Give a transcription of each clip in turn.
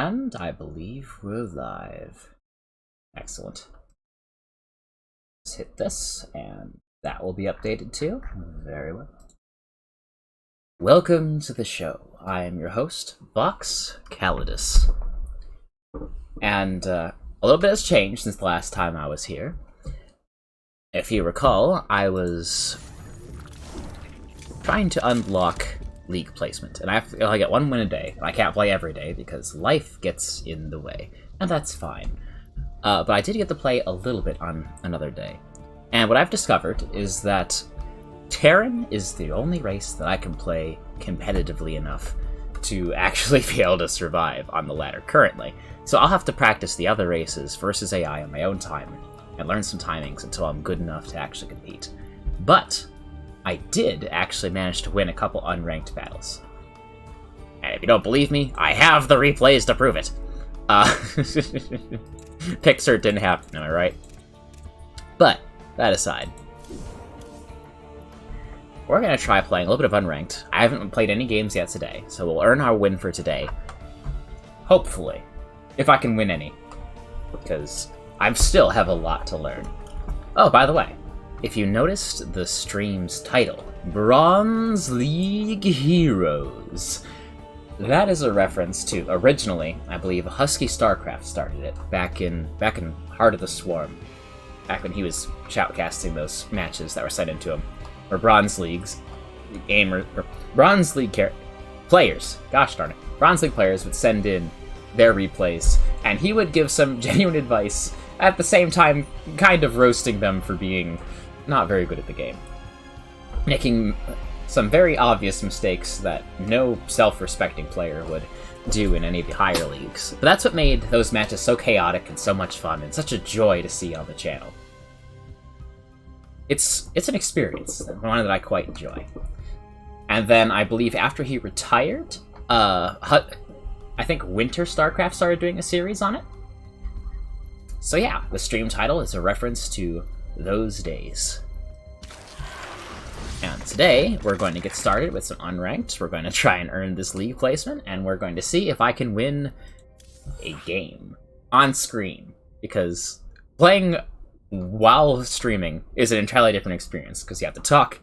And I believe we're live. Excellent. Let's hit this, and that will be updated too. Very well. Welcome to the show. I am your host, Vox Calidus. And a little bit has changed since the last time I was here. If you recall, I was trying to unlock League placement, and I get one win a day. I can't play every day because life gets in the way, and that's fine. But I did get to play a little bit on another day. And what I've discovered is that Terran is the only race that I can play competitively enough to actually be able to survive on the ladder currently. So I'll have to practice the other races versus AI on my own time and learn some timings until I'm good enough to actually compete. But I did actually manage to win a couple unranked battles. And if you don't believe me, I have the replays to prove it. Pixar didn't happen, am I right? But, that aside, we're going to try playing a little bit of unranked. I haven't played any games yet today, so we'll earn our win for today. Hopefully. If I can win any. Because I still have a lot to learn. Oh, by the way, if you noticed the stream's title, Bronze League Heroes, that is a reference to, originally, I believe, Husky StarCraft started it, back in Heart of the Swarm, back when he was shoutcasting those matches that were sent into him, or Bronze Leagues, Bronze League players, gosh darn it, Bronze League players would send in their replays, and he would give some genuine advice, at the same time kind of roasting them for being not very good at the game. Making some very obvious mistakes that no self-respecting player would do in any of the higher leagues. But that's what made those matches so chaotic and so much fun, and such a joy to see on the channel. It's an experience, one that I quite enjoy. And then I believe after he retired, I think Winter StarCraft started doing a series on it. So yeah, the stream title is a reference to those days. And today, we're going to get started with some unranked. We're going to try and earn this league placement, and we're going to see if I can win a game on screen. Because playing while streaming is an entirely different experience, because you have to talk,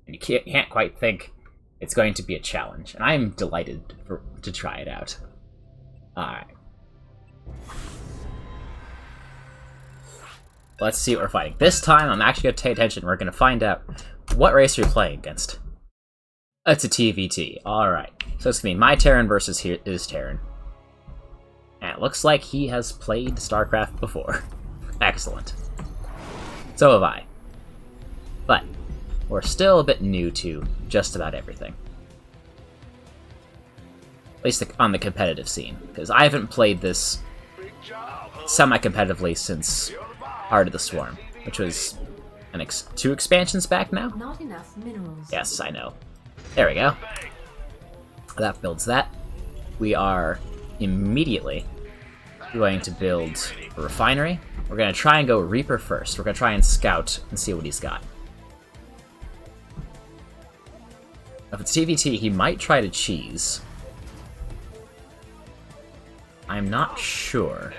and you can't quite think. It's going to be a challenge, and I'm delighted to try it out. Alright. Let's see what we're fighting. This time, I'm actually going to pay attention. We're going to find out what race you're playing against. It's a TVT. Alright. So it's going to be my Terran versus his Terran. And it looks like he has played StarCraft before. Excellent. So have I. But we're still a bit new to just about everything. At least on the competitive scene. Because I haven't played this semi-competitively since Heart of the Swarm, which was 2 expansions back now? Not enough minerals. Yes, I know. There we go. That builds that. We are immediately going to build a refinery. We're going to try and go Reaper first. We're going to try and scout and see what he's got. If it's TVT, he might try to cheese. I'm not sure.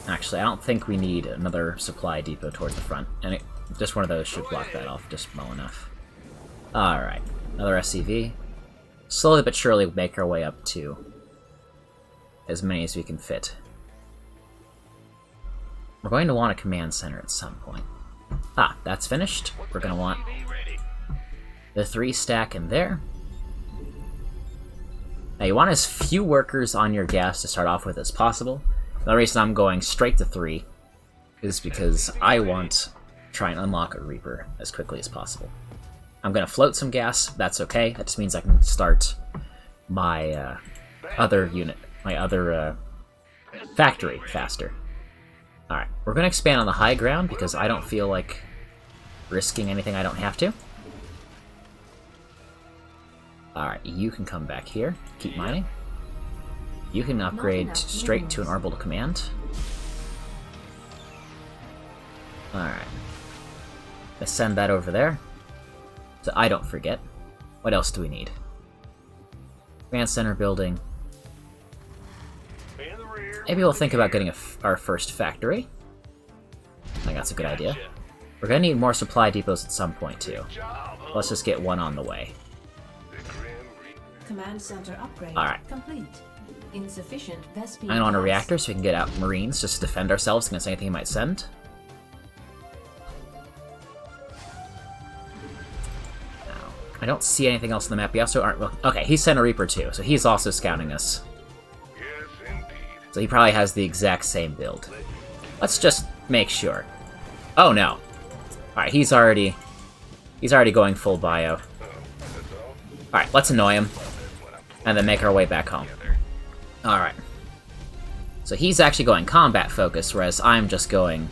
Actually, I don't think we need another supply depot towards the front, and just one of those should block that off just well enough. Alright, another SCV. Slowly but surely make our way up to as many as we can fit. We're going to want a command center at some point. Ah, that's finished. We're going to want the 3 stack in there. Now you want as few workers on your gas to start off with as possible. The reason I'm going straight to 3 is because I want to try and unlock a Reaper as quickly as possible. I'm going to float some gas, that's okay. That just means I can start my other unit, my other factory faster. Alright, we're going to expand on the high ground because I don't feel like risking anything I don't have to. Alright, you can come back here, keep mining. You can upgrade straight to an orbital command. Alright. Let's send that over there. So I don't forget. What else do we need? Command center building. Maybe we'll think about getting our first factory. I think that's a good idea. We're gonna need more supply depots at some point, too. Let's just get one on the way. Command center upgrade complete. Insufficient Vespene. I want a reactor so we can get out Marines just to defend ourselves against anything he might send. Now, I don't see anything else on the map. We also aren't... Okay, he sent a Reaper too, so he's also scouting us. So he probably has the exact same build. Let's just make sure. Oh no. Alright, he's already going full bio. Alright, let's annoy him. And then make our way back home. Alright. So he's actually going combat focus, whereas I'm just going...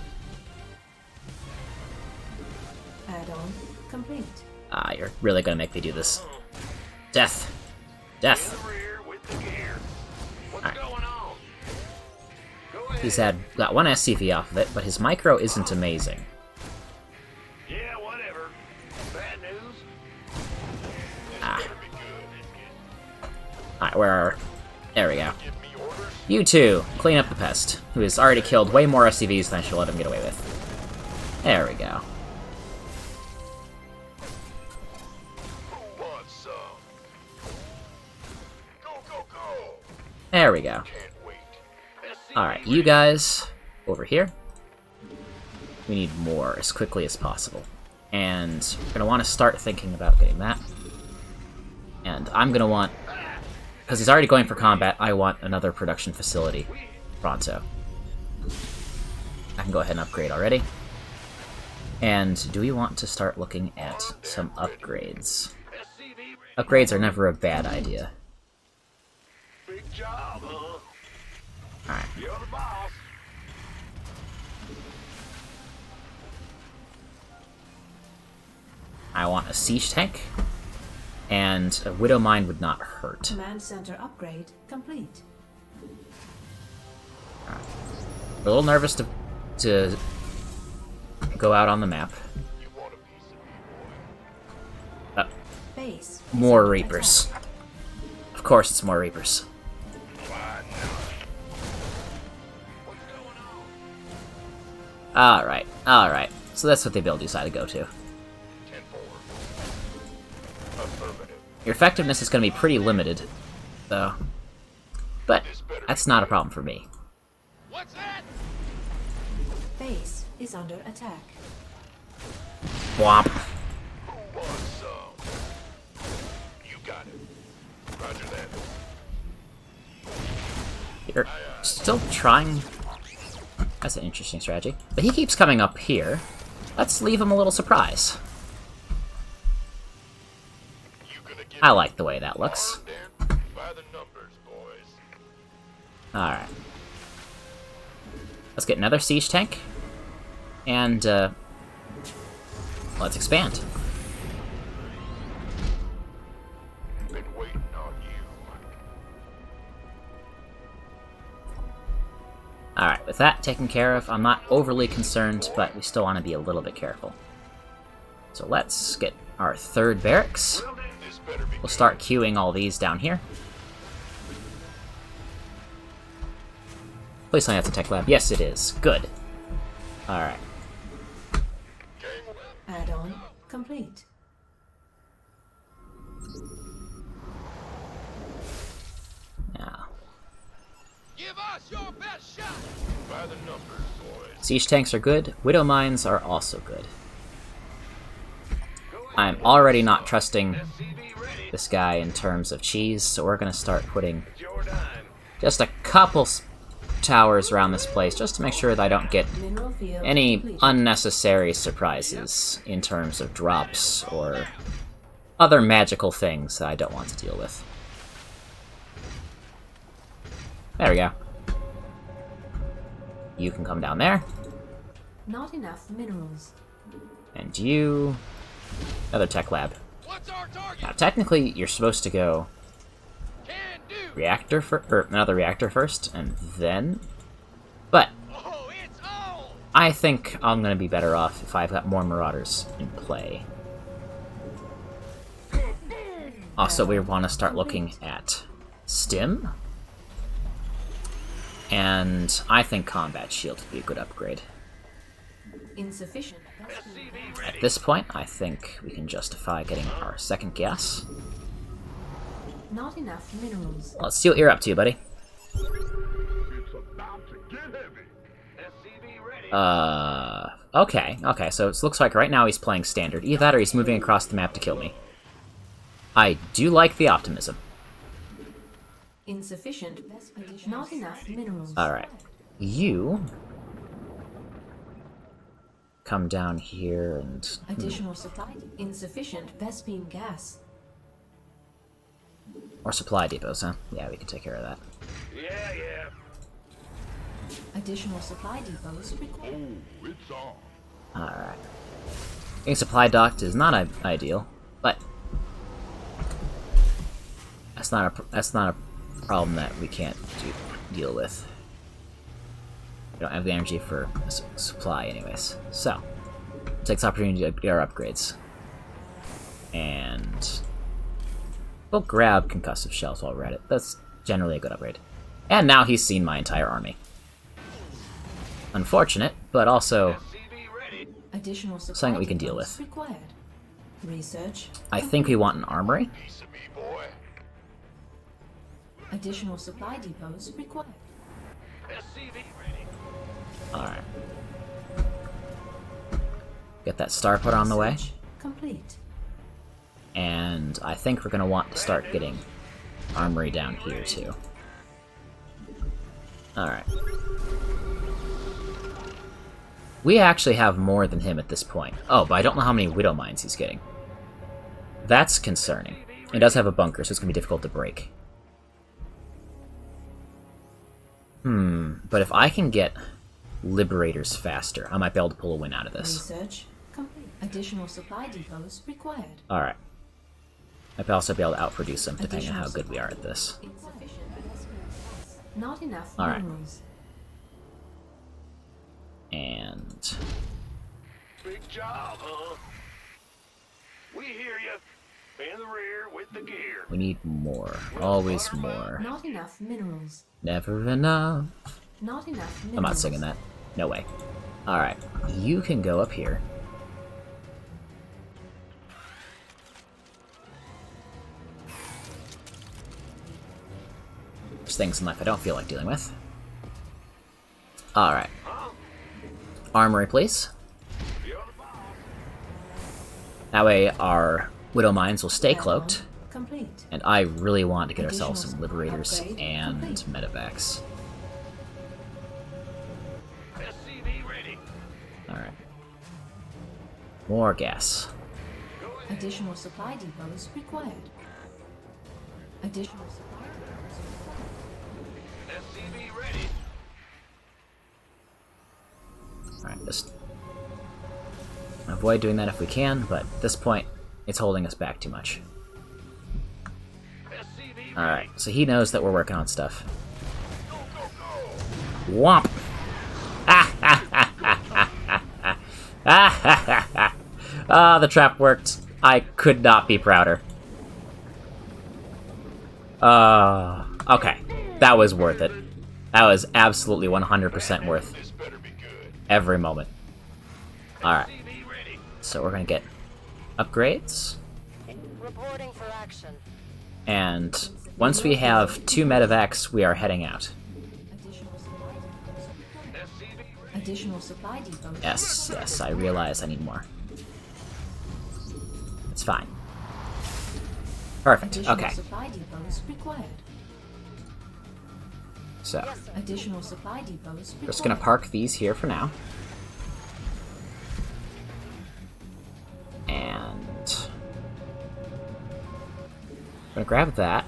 Add-on complete. Ah, you're really gonna make me do this. Death. Death. Alright. He's got one SCV off of it, but his micro isn't amazing. Yeah, whatever. Bad news. Ah. Alright, where are... There we go. You two, clean up the pest, who has already killed way more SCVs than I should let him get away with. There we go. There we go. Alright, you guys, over here. We need more as quickly as possible. And we're going to want to start thinking about getting that. And I'm going to want... Because he's already going for combat, I want another production facility. Pronto. I can go ahead and upgrade already. And do we want to start looking at some upgrades? Upgrades are never a bad idea. Big job, huh? Alright. You're the boss. I want a siege tank. And a Widow Mine would not hurt. Command center upgrade complete. Right. We're a little nervous to go out on the map. Base More Reapers. Of course it's more Reapers. Alright, alright. So that's what the abilities I to go to. Your effectiveness is going to be pretty limited, though. But that's not a problem for me. What's that? Base is under attack. Womp. You got it. Roger that. You're still trying... That's an interesting strategy. But he keeps coming up here. Let's leave him a little surprise. I like the way that looks. Alright. Let's get another siege tank. And, let's expand. Been waiting on you. Alright, with that taken care of, I'm not overly concerned, but we still want to be a little bit careful. So let's get our third barracks. We'll start queuing all these down here. Please tell me that's a tech lab. Yes, it is. Good. Alright. Add-on complete. Now, Give us your best shot. By the numbers, boys. siege tanks are good. Widow mines are also good. I'm already not trusting this guy in terms of cheese, so we're going to start putting just a couple towers around this place just to make sure that I don't get Mineral field any complete. unnecessary surprises in terms of drops or other magical things that I don't want to deal with. There we go. You can come down there. Not enough minerals. And you... Another tech lab. What's our target? Now, technically, you're supposed to go Can do. reactor or another reactor first, and then... But Oh, it's on. I think I'm going to be better off if I've got more Marauders in play. Also, we want to start looking at Stim. And I think Combat Shield would be a good upgrade. Insufficient. At this point, I think we can justify getting our second gas. Not enough minerals. Let's see what you're up to, buddy. It's about to get heavy. SCV ready. Okay, so it looks like right now he's playing standard. Either that or he's moving across the map to kill me. I do like the optimism. Insufficient. Not enough minerals. Alright. You come down here and... Additional supply. Insufficient Vespine gas. Or supply depots, huh? Yeah, we can take care of that. Yeah. Additional supply depots required. Oh, it's on. Alright. Getting supply docked is not ideal, but... That's not a problem that we can't deal with. We don't have the energy for supply anyways. So, takes opportunity to get our upgrades. And we'll grab concussive shells while we're at it. That's generally a good upgrade. And now he's seen my entire army. Unfortunate, but also Additional supply something that we can deal depots with. Required. Research. I think we want an armory. Piece of me, boy. Additional supply depots required. SCV ready. Alright. Get that star put on the way. Research complete. And I think we're going to want to start getting armory down here, too. Alright. We actually have more than him at this point. Oh, but I don't know how many Widow Mines he's getting. That's concerning. He does have a bunker, so it's going to be difficult to break. But if I can get Liberators faster, I might be able to pull a win out of this. Research complete. Additional supply depots required. Alright. I might also be able to outproduce them, depending on how good we are at this. Insufficient gas. Not enough All right. minerals. And... Big job, huh? We hear you. In the rear with the gear. we need more. Always more. Not enough minerals. Never enough. Not enough minerals. I'm not singing that. No way. Alright. You can go up here. There's things in life I don't feel like dealing with. Alright. Armory, please. That way our Widow Mines will stay cloaked. Complete. And I really want to get ourselves some Additional Liberators upgrade and complete. Medevacs. SCV ready. Alright. More gas. Additional supply depots required. Additional supply depots required. SCV ready. Alright, just avoid doing that if we can, but at this point, it's holding us back too much. SCV Alright, so he knows that we're working on stuff. Go, go, go. Womp! Ah, the trap worked. I could not be prouder. Okay. That was worth it. That was absolutely 100% worth This better be good. every moment. Alright, SCV ready. so we're gonna get upgrades. Reporting for action. And once we have 2 medevacs, we are heading out. Additional supply depots required. SCV ready. Additional supply depots. Yes, I realize I need more. It's fine. Perfect, Additional okay. supply depots required. So, Yes, sir. Additional supply depots required. just gonna park these here for now. And... I'm gonna grab that.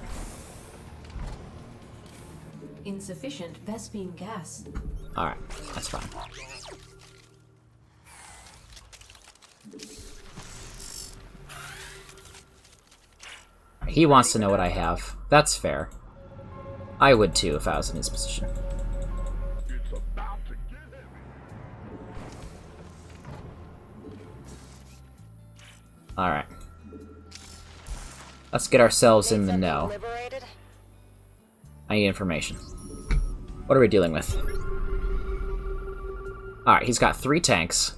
Insufficient Vespine gas. Alright, that's fine. He wants to know what I have. That's fair. I would too if I was in his position. It's about to get heavy. Alright. Let's get ourselves in the Need something know. liberated? I need information. What are we dealing with? Alright, he's got 3 tanks.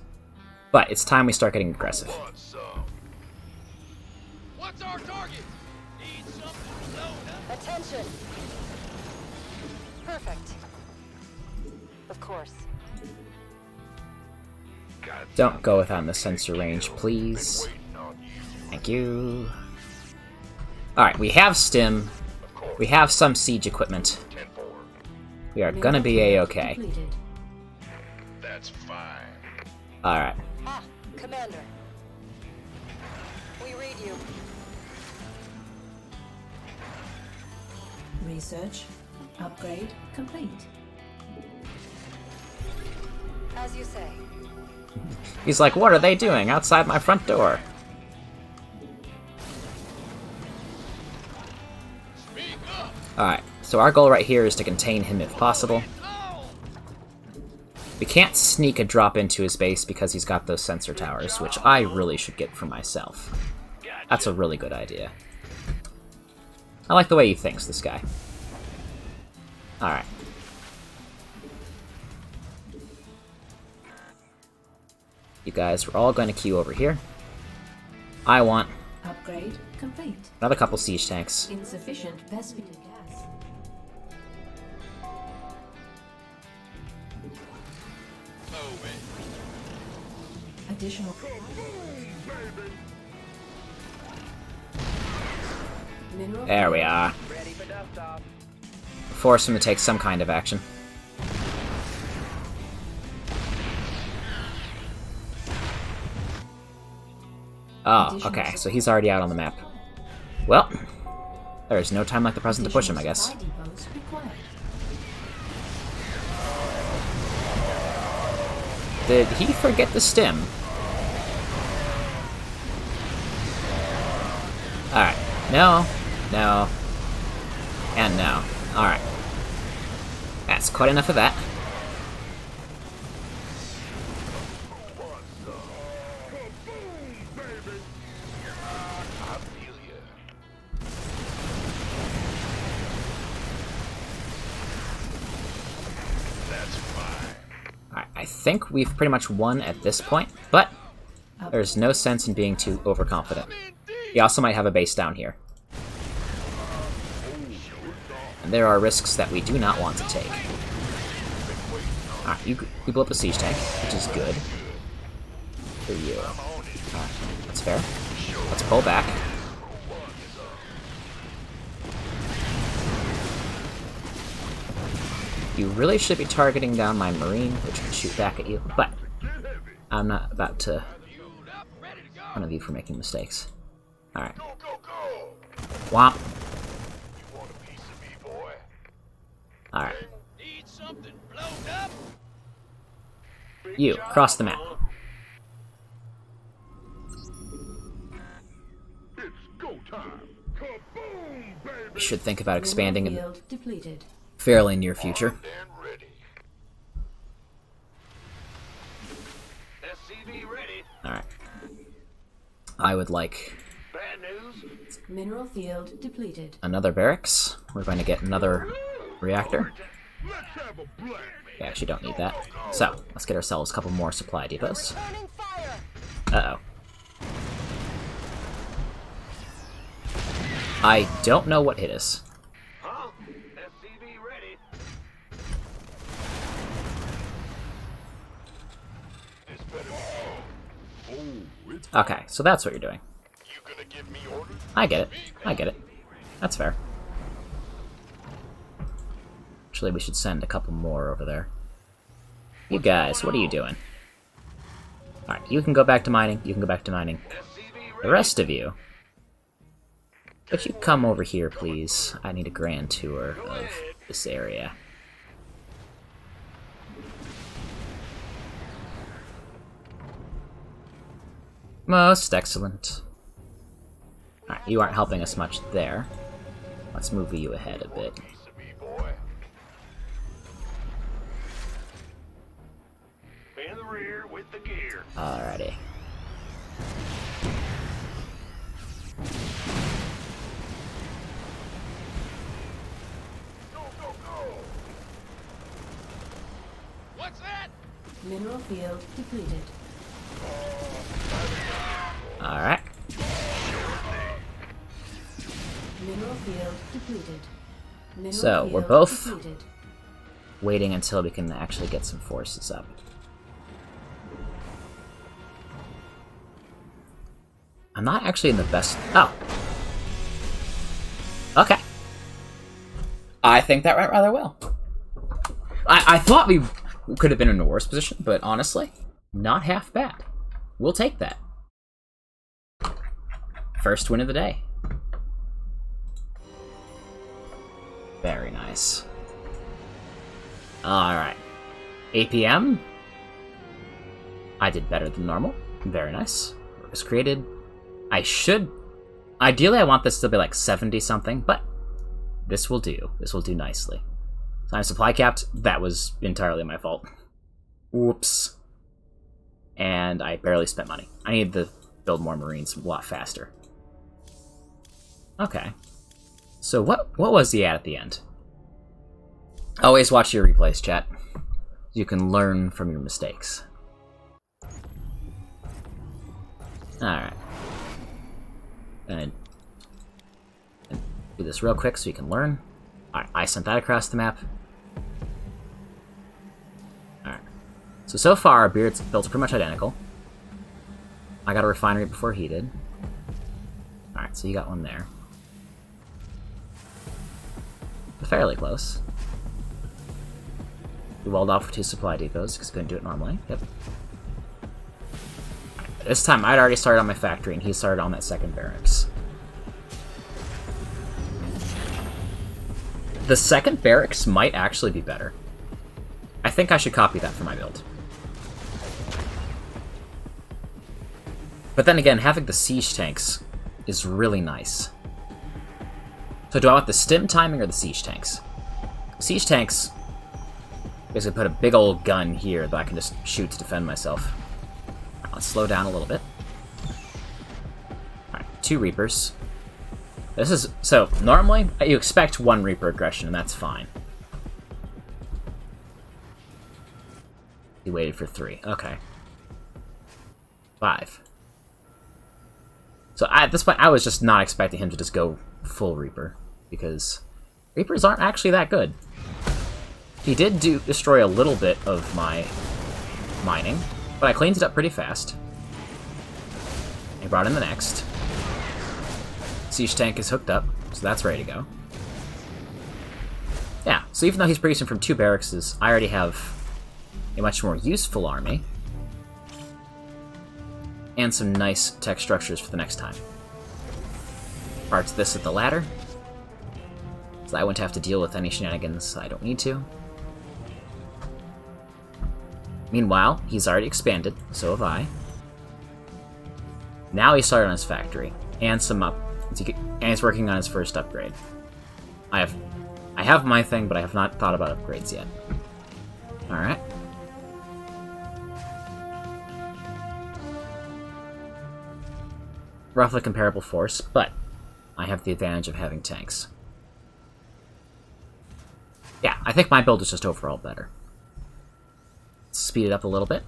But it's time we start getting aggressive. Want some? What's our target? Need something blown up? Attention! Perfect. Of course. Got Don't go within the sensor range, please. waiting on you. Thank you. Alright, we have stim. We have some siege equipment. 10-4. We are gonna be a-okay. Completed. That's fine. Alright. Ah, Commander. We read you. Research. Upgrade complete. As you say. He's like, what are they doing outside my front door? Speak up. Alright, so our goal right here is to contain him if possible. We can't sneak a drop into his base because he's got those sensor towers, which I really should get for myself. That's a really good idea. I like the way he thinks, this guy. Alright. You guys, we're all going to queue over here. I want Upgrade complete. another couple siege tanks. Insufficient Vespid gas. Additional. Mineral. There we are. Force him to take some kind of action. Oh, okay, so he's already out on the map. Well, there is no time like the present to push him, I guess. Supply depots required. Did he forget the stim? Alright. No. No. And no. Alright. That's quite enough of that. I feel ya. That's fine. Alright, I think we've pretty much won at this point, but there's no sense in being too overconfident. He also might have a base down here. And there are risks that we do not want to take. Alright, you blew up a siege tank, which is good. For you. Alright, that's fair. Let's pull back. You really should be targeting down my marine, which can shoot back at you, but I'm not about to one of you for making mistakes. Alright. Go, go, go. Womp. You want a piece of me, boy? Alright. Need something blown up? You, cross the map. It's go time. Kaboom, baby. We should think about expanding in Mineral field depleted. fairly near future. And ready. SCV ready. Alright. I would like Bad news. Mineral field depleted. another barracks. We're going to get another reactor. Let's have a blast. We actually don't need that. So, let's get ourselves a couple more supply depots. Returning fire! Uh-oh. I don't know what hit us. Huh? SCV ready. This better be. Oh, it's Okay, so that's what you're doing. you gonna give me orders? I get it. I get it. That's fair. Actually, we should send a couple more over there. You guys, what are you doing? Alright, you can go back to mining. You can go back to mining. SCV The rest of you, would you come over here, please? I need a grand tour of this area. Most excellent. Alright, you aren't helping us much there. Let's move you ahead a bit. piece of me, boy. In the rear with the gear. Alrighty. What's that? Mineral field depleted. Alright. Mineral field depleted. Mineral So, we're field both depleted. waiting until we can actually get some forces up. I'm not actually in the best... Oh. Okay. I think that went rather well. I thought we could have been in a worse position, but honestly, not half bad. We'll take that. First win of the day. Very nice. Alright. 8 p.m. I did better than normal. Very nice. Work was created. I should... Ideally, I want this to be like 70-something, but this will do. This will do nicely. Time supply capped. That was entirely my fault. Whoops. And I barely spent money. I need to build more Marines a lot faster. Okay. So what was the ad at the end? Always watch your replays, chat. You can learn from your mistakes. Alright. Gonna do this real quick so you can learn. Alright, I sent that across the map. Alright. So far, our builds are pretty much identical. I got a refinery before he did. Alright, so you got one there. Fairly close. We walled off for 2 supply depots because we couldn't do it normally. Yep. Right, this time I'd already started on my factory and he started on that second barracks. The second barracks might actually be better. I think I should copy that for my build. But then again, having the siege tanks is really nice. So do I want the stim timing or the siege tanks? Siege tanks basically put a big old gun here that I can just shoot to defend myself. Right, let's slow down a little bit. Alright, 2 Reapers. This is... So, normally, you expect 1 Reaper aggression, and that's fine. He waited for 3. Okay. 5. So at this point, I was just not expecting him to just go full Reaper, because Reapers aren't actually that good. He did destroy a little bit of my mining, but I cleaned it up pretty fast. I brought in the next. Siege tank is hooked up, so that's ready to go. Yeah, so even though he's producing from 2 barracks, I already have a much more useful army. And some nice tech structures for the next time. Parts this at the ladder. So I wouldn't have to deal with any shenanigans I don't need to. Meanwhile, he's already expanded, so have I. Now he started on his factory, and and he's working on his first upgrade. I have my thing, but I have not thought about upgrades yet. Alright. Roughly comparable force, but I have the advantage of having tanks. Yeah, I think my build is just overall better. Speed it up a little bit.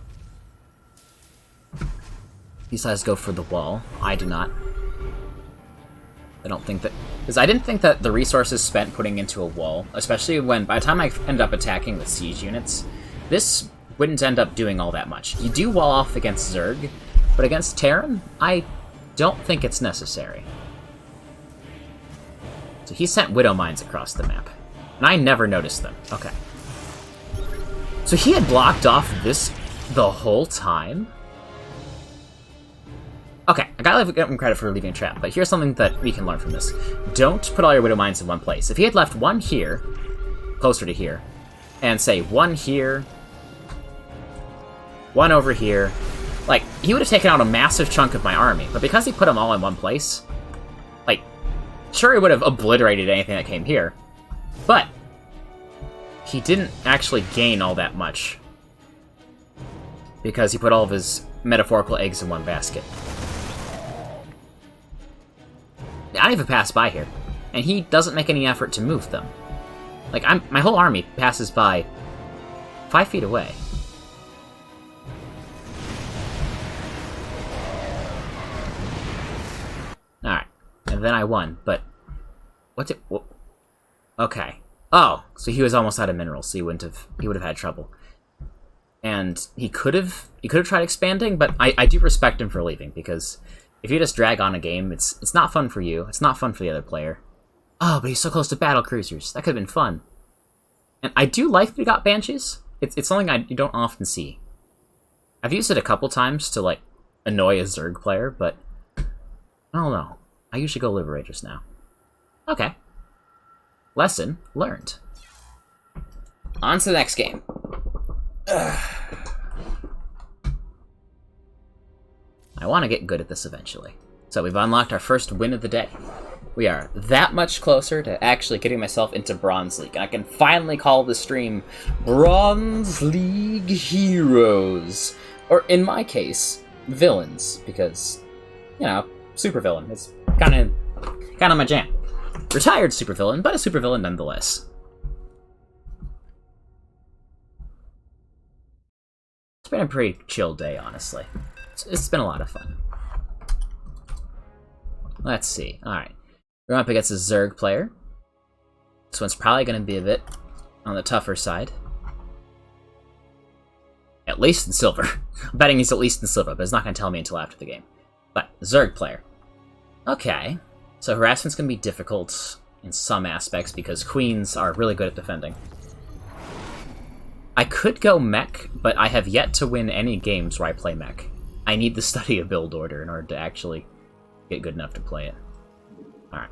He decides to go for the wall. I do not. I don't think that... Because I didn't think that the resources spent putting into a wall, especially when, by the time I end up attacking with siege units, this wouldn't end up doing all that much. You do wall off against Zerg, but against Terran, I don't think it's necessary. So he sent Widow Mines across the map, and I never noticed them. Okay. So he had blocked off this the whole time? Okay, I gotta give him credit for leaving a trap, but here's something that we can learn from this. Don't put all your Widow Mines in one place. If he had left one here, closer to here, and say one here, one over here, like, he would have taken out a massive chunk of my army, but because he put them all in one place, like, sure he would have obliterated anything that came here, but he didn't actually gain all that much because he put all of his metaphorical eggs in one basket. I don't even pass by here, and he doesn't make any effort to move them. Like, my whole army passes by 5 feet away. then I won, but... What's it... Okay. Oh, so he was almost out of minerals, so he would have had trouble. And he could have tried expanding, but I do respect him for leaving, because if you just drag on a game, it's not fun for you, it's not fun for the other player. Oh, but he's so close to battle cruisers. That could have been fun. And I do like that we got Banshees. It's something you don't often see. I've used it a couple times to, like, annoy a Zerg player, but I don't know. I usually go Liberators now. Okay. Lesson learned. On to the next game. Ugh. I want to get good at this eventually. So we've unlocked our first win of the day. We are that much closer to actually getting myself into Bronze League. And I can finally call the stream Bronze League Heroes. Or in my case, Villains. Because, you know, supervillain. It's kind of my jam. Retired supervillain, but a supervillain nonetheless. It's been a pretty chill day, honestly. It's been a lot of fun. Let's see. Alright. We're up against a Zerg player. This one's probably going to be a bit on the tougher side. At least in silver. I'm betting he's at least in silver, but it's not going to tell me until after the game. But, Zerg player. Okay. So harassment's going to be difficult in some aspects because queens are really good at defending. I could go mech, but I have yet to win any games where I play mech. I need to study a build order in order to actually get good enough to play it. Alright.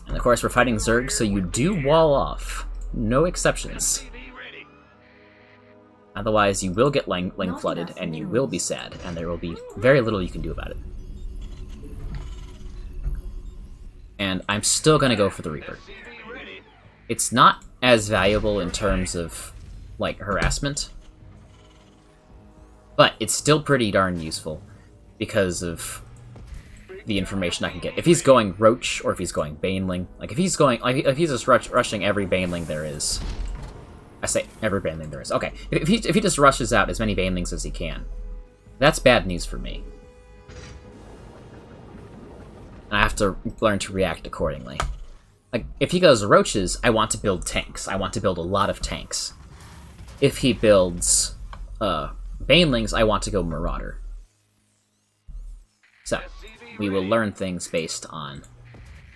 And of course we're fighting Zerg, so you do wall off. No exceptions. Otherwise you will get Lang flooded, and you will be sad, and there will be very little you can do about it. And I'm still gonna go for the Reaper. It's not as valuable in terms of, like, harassment, but it's still pretty darn useful because of the information I can get. If he's going Roach, or if he's going Baneling, like, if he's just rushing every Baneling there is... I say every Baneling there is. Okay, if he just rushes out as many Banelings as he can, that's bad news for me. I have to learn to react accordingly. Like, if he goes Roaches, I want to build tanks. I want to build a lot of tanks. If he builds Banelings, I want to go Marauder. So, we will learn things based on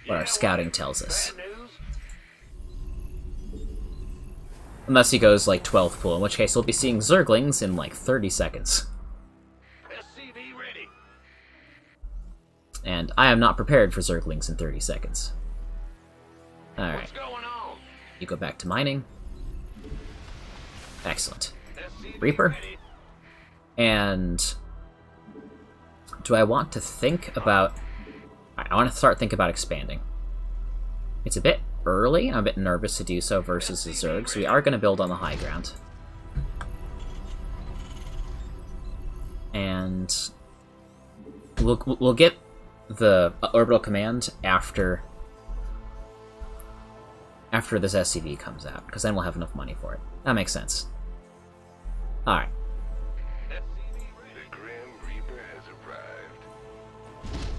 what our scouting tells us. Unless he goes, like, 12th pool, in which case we'll be seeing Zerglings in, like, 30 seconds. And I am not prepared for Zerglings in 30 seconds. Alright. You go back to mining. Excellent. Reaper. And... do I want to think about... I want to start thinking about expanding. It's a bit early, and I'm a bit nervous to do so versus the Zerg, so we are going to build on the high ground. And... we'll get the orbital command after this SCV comes out, because then we'll have enough money for it. That makes sense. Alright.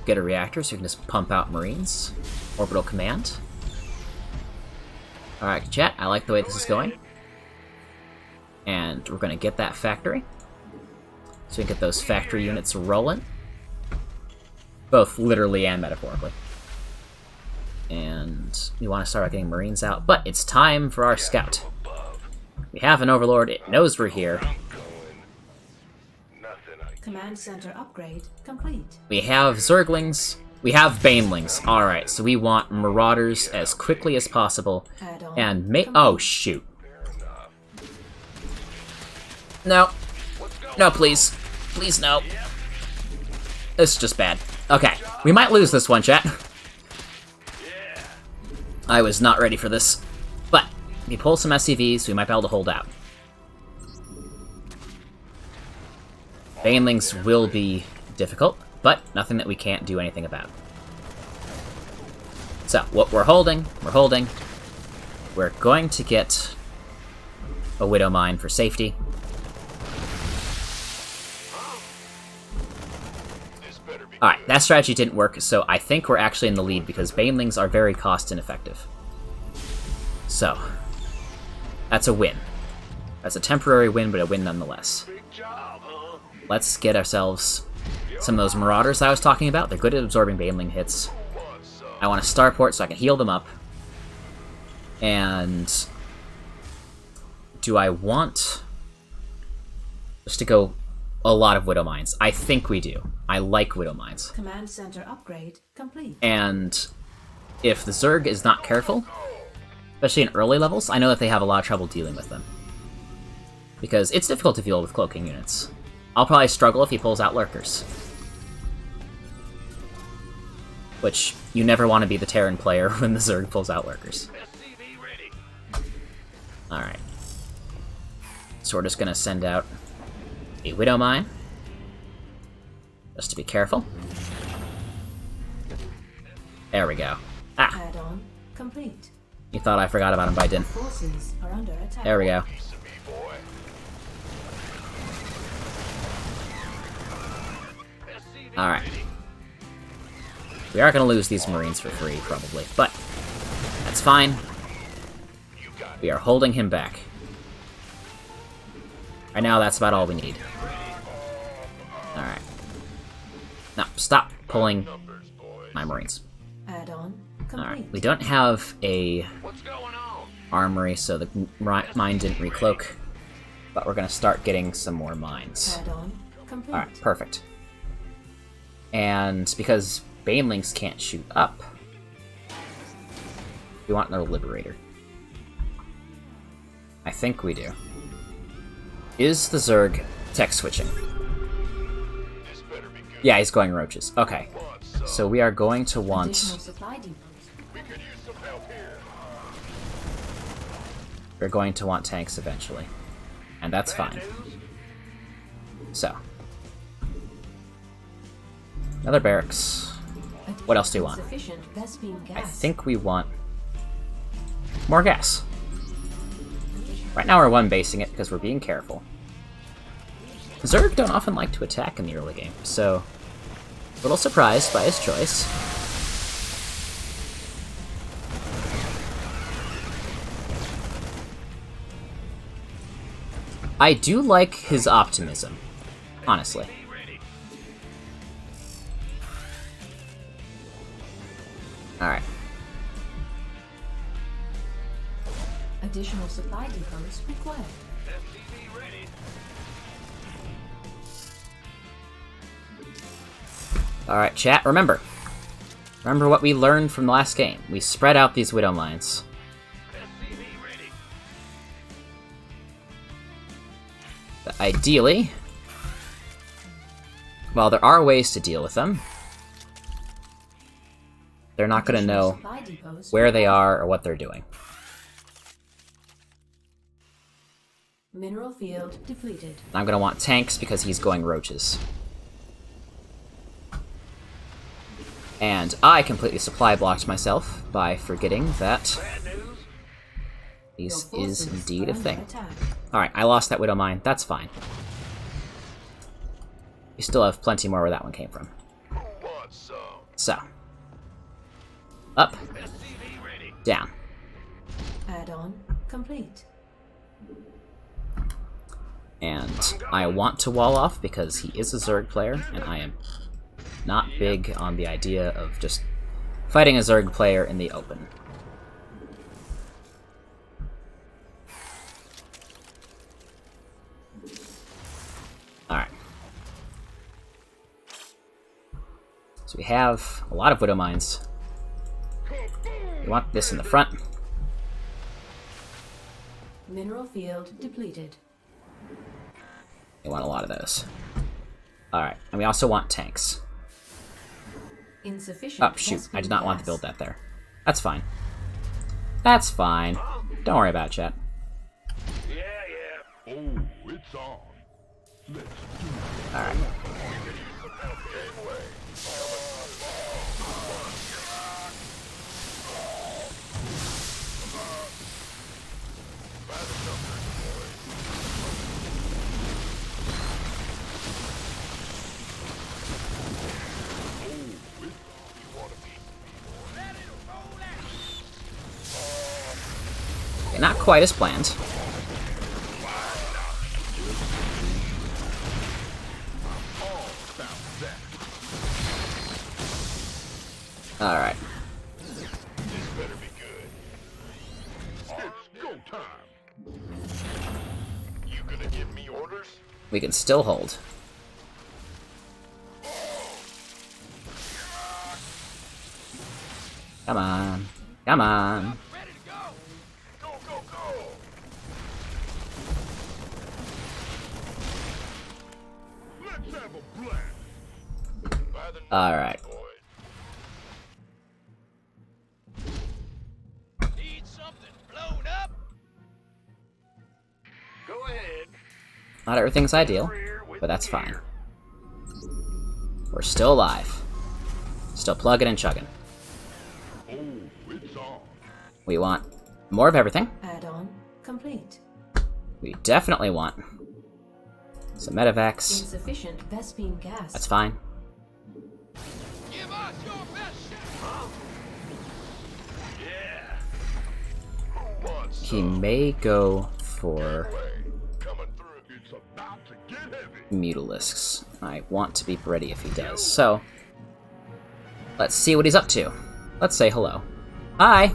Get a reactor so we can just pump out Marines. Orbital command. Alright, chat, I like the way this is going. And we're going to get that factory. So we can get those factory units rolling. Both literally and metaphorically. And we want to start getting Marines out, but it's time for our scout. We have an Overlord, it knows we're here. Command center upgrade complete. We have Zerglings, we have Banelings. Alright, so we want Marauders as quickly as possible. And oh, shoot. No. No, please. Please, no. This is just bad. Okay, we might lose this one, chat. I was not ready for this. But, we pull some SCVs, we might be able to hold out. Banelings will be difficult, but nothing that we can't do anything about. So, what we're holding. We're going to get a Widow Mine for safety. Alright, that strategy didn't work, so I think we're actually in the lead because banelings are very cost ineffective. So, that's a win. That's a temporary win, but a win nonetheless. Big job, huh? Let's get ourselves some of those Marauders I was talking about. They're good at absorbing baneling hits. What's up? I want a starport so I can heal them up. And do I want just to go a lot of Widow Mines? I think we do. I like Widow Mines. Command center upgrade complete. And if the Zerg is not careful, especially in early levels, I know that they have a lot of trouble dealing with them. Because it's difficult to deal with cloaking units. I'll probably struggle if he pulls out Lurkers. Which, you never want to be the Terran player when the Zerg pulls out Lurkers. SCV ready. Alright. So we're just gonna send out a Widow Mine. Just to be careful. There we go. Ah! Add-on complete. You thought I forgot about him, but I didn't. Forces are under attack. There we go. Piece of me, boy. SCV Alright. ready. We are gonna lose these Marines for free, probably, but that's fine. You got We are holding him back. Right now, that's about all we need. Alright. Now, stop pulling numbers, boy. my Marines. Add-on complete. Alright, we don't have a What's going on? armory, so the mine didn't recloak, but we're gonna start getting some more mines. Add-on complete. Alright, perfect. And because banelings can't shoot up, we want another Liberator. I think we do. Is the Zerg tech switching? This better be good. Yeah, he's going roaches. Okay. What's up? So we are going to want... Additional supply depots. We could use some help here. We're going to want tanks eventually. And that's Bad fine. news? So. Another barracks. What else do you want? Sufficient Vespene gas. I think we want more gas. Right now we're one basing it because we're being careful. Zerg don't often like to attack in the early game, so a little surprised by his choice. I do like his optimism, honestly. Ready. Alright. Additional supply depots required. SCV ready. Alright, chat, remember. Remember what we learned from the last game. We spread out these Widow Mines. SCV ready. But ideally... well, there are ways to deal with them. They're not going to Additional know supply depots where they required. are or what they're doing. Mineral field depleted. I'm going to want tanks because he's going roaches. And I completely supply blocked myself by forgetting that Bad news? Your this is forces indeed are a under thing. attack. Alright, I lost that Widow Mine. That's fine. We still have plenty more where that one came from. Who wants some? So. Up, SCV ready. down. Add-on complete. And I want to wall off because he is a Zerg player, and I am not big on the idea of just fighting a Zerg player in the open. Alright. So we have a lot of Widow Mines. We want this in the front. Mineral field depleted. We want a lot of those. Alright, and we also want tanks. Insufficient. Oh, shoot. I did not want to gas. build that there. That's fine. That's fine. Don't worry about it, chat. Yeah, yeah. Oh, it's on. Let's do it. Alright. Some help here. By the numbers, boy. Okay, not quite as planned. Alright. This better be good. It's go time. You gonna give me orders? We can still hold. Come on. Come on. Ready to go! Go, go, go! Let's have a blast. By the Alright. boys. Need something blown up? Go ahead. Not everything's ideal, Rear with but that's the fine. gear. We're still alive. Still plugging and chugging. Oh, it's on. We want more of everything. Add-on complete. We definitely want some medevacs. Insufficient Vespene gas. That's fine. Give us your best shot! Huh? Yeah. Who wants He some? may go for Way. Coming through. It's about to get heavy. Mutalisks. I want to be ready if he does. So, let's see what he's up to. Let's say hello. Hi!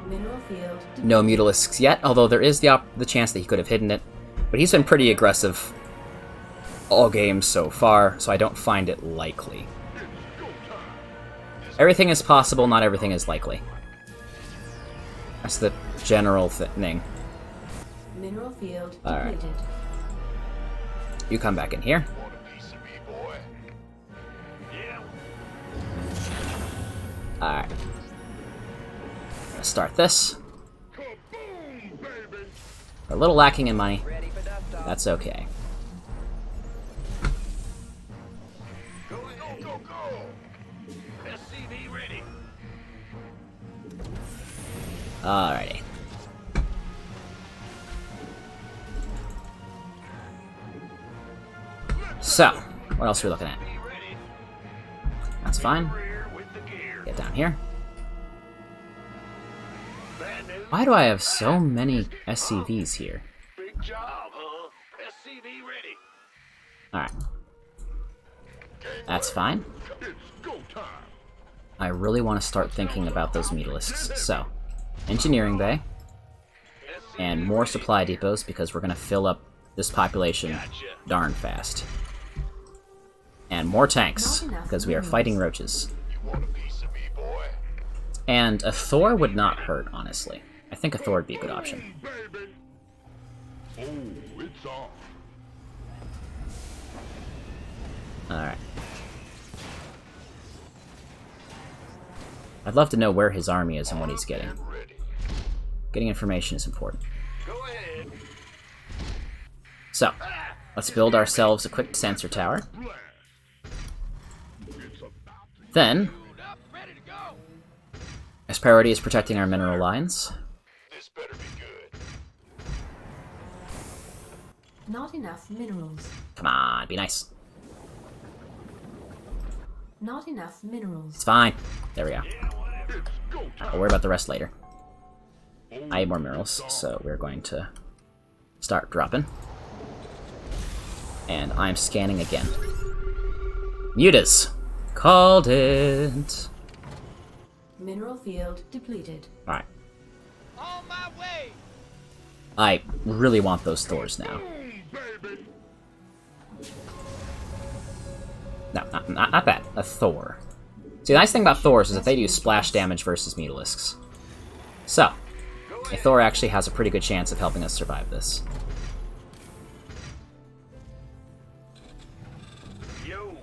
Mineral field. No Mutalisks yet, although there is the chance that he could have hidden it. But he's been pretty aggressive all games so far, so I don't find it likely. Everything is possible, not everything is likely. That's the general thing. Mineral field Alright. depleted. You come back in here. Want a piece of me, boy? Yeah. Alright. Gonna start this. Kaboom, baby. We're a little lacking in money. That's okay. Go, go, go, go! SCV ready. Alrighty. So, what else are we looking at? Be ready. That's fine. Rear with the gear. Get down here. Bad news. Why do I have so many SCVs here? Big job, huh? SCV ready. Alright. That's fine. It's go time. I really want to start thinking about those Mutalisks. So, engineering bay, SCV and more ready. supply depots because we're going to fill up this population Gotcha. darn fast. And more tanks, Not enough because we are minerals. fighting roaches. You want a piece of me, boy? And a Thor would not hurt, honestly. I think a Thor would be a good option. Baby. Oh, it's on. Alright. I'd love to know where his army is and what he's getting. Get ready. Getting information is important. Go ahead. So, let's build ourselves a quick sensor tower. Blast. It's about to Then, Tuned up, ready to go. as priority is protecting our mineral lines. This better be good. Not enough minerals. Come on, be nice. Not enough minerals. It's fine. There we go. Yeah, whatever. it's go time. I'll worry about the rest later. I need more minerals, so we're going to start dropping. And I'm scanning again. Mutas! Called it! Mineral field depleted. Alright. On my way. I really want those Thors now. Boom, baby. No, not that. A Thor. See, the nice thing about Thors is that they do splash damage versus Mutalisks. So, Go a ahead. Thor actually has a pretty good chance of helping us survive this. Yo.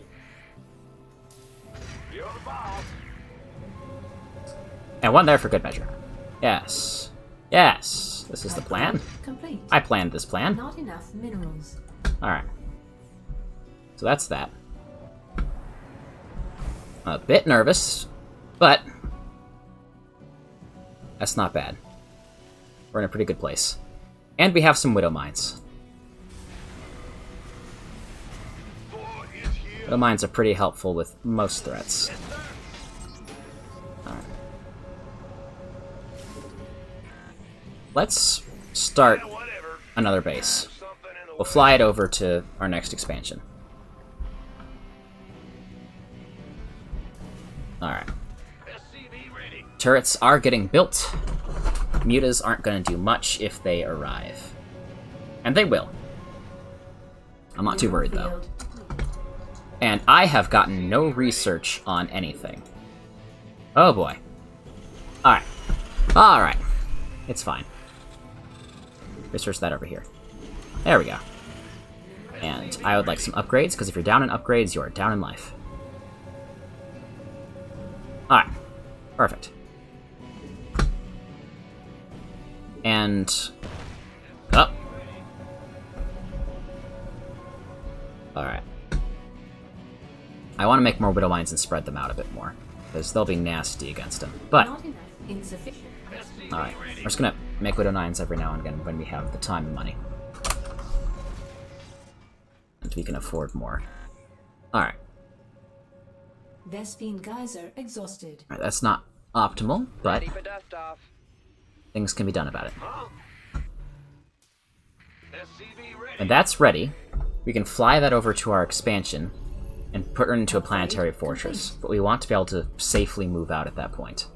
You're the boss. And one there for good measure. Yes. Yes. This is the plan. Complete. I planned this plan. Not enough minerals. Alright. So that's that. A bit nervous, but that's not bad. We're in a pretty good place. And we have some Widow Mines. Thor is here. Widow Mines are pretty helpful with most threats. Yes, sir. Alright. let's start Yeah, whatever. another base. Something in the We'll fly it over to our next expansion. Alright. SCV ready. Turrets are getting built. Mutas aren't going to do much if they arrive. And they will. I'm not too worried, though. And I have gotten no research on anything. Oh, boy. Alright. Alright. It's fine. Research that over here. There we go. And I would like some upgrades, because if you're down in upgrades, you are down in life. Alright. Perfect. And... oh. Alright. I want to make more Widow Mines and spread them out a bit more, because they'll be nasty against them. But, Not enough. Insufficient. alright. We're just gonna make Widow Mines every now and again when we have the time and money. And we can afford more. Alright. Vespine geyser exhausted. Alright, that's not optimal, but Ready for dust off. things can be done about it. Huh? SCV ready. And that's ready. We can fly that over to our expansion and put it into a planetary fortress. But we want to be able to safely move out at that point.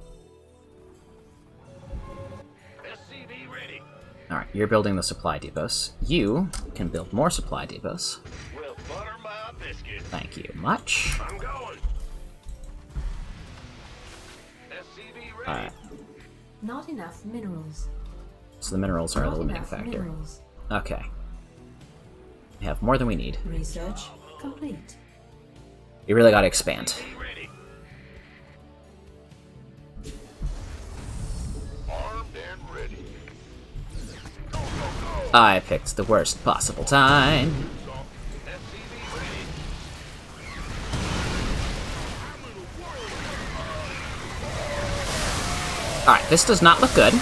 SCV ready. Alright, you're building the supply depots. You can build more supply depots. Well, butter my biscuit. Thank you much. I'm going. SCV ready. Alright, Not enough minerals. so the minerals are the Not limiting enough factor. minerals. Okay. We have more than we need. Research complete. We really gotta expand. Ready. Armed and ready. I picked the worst possible time. SCV ready. Alright, this does not look good.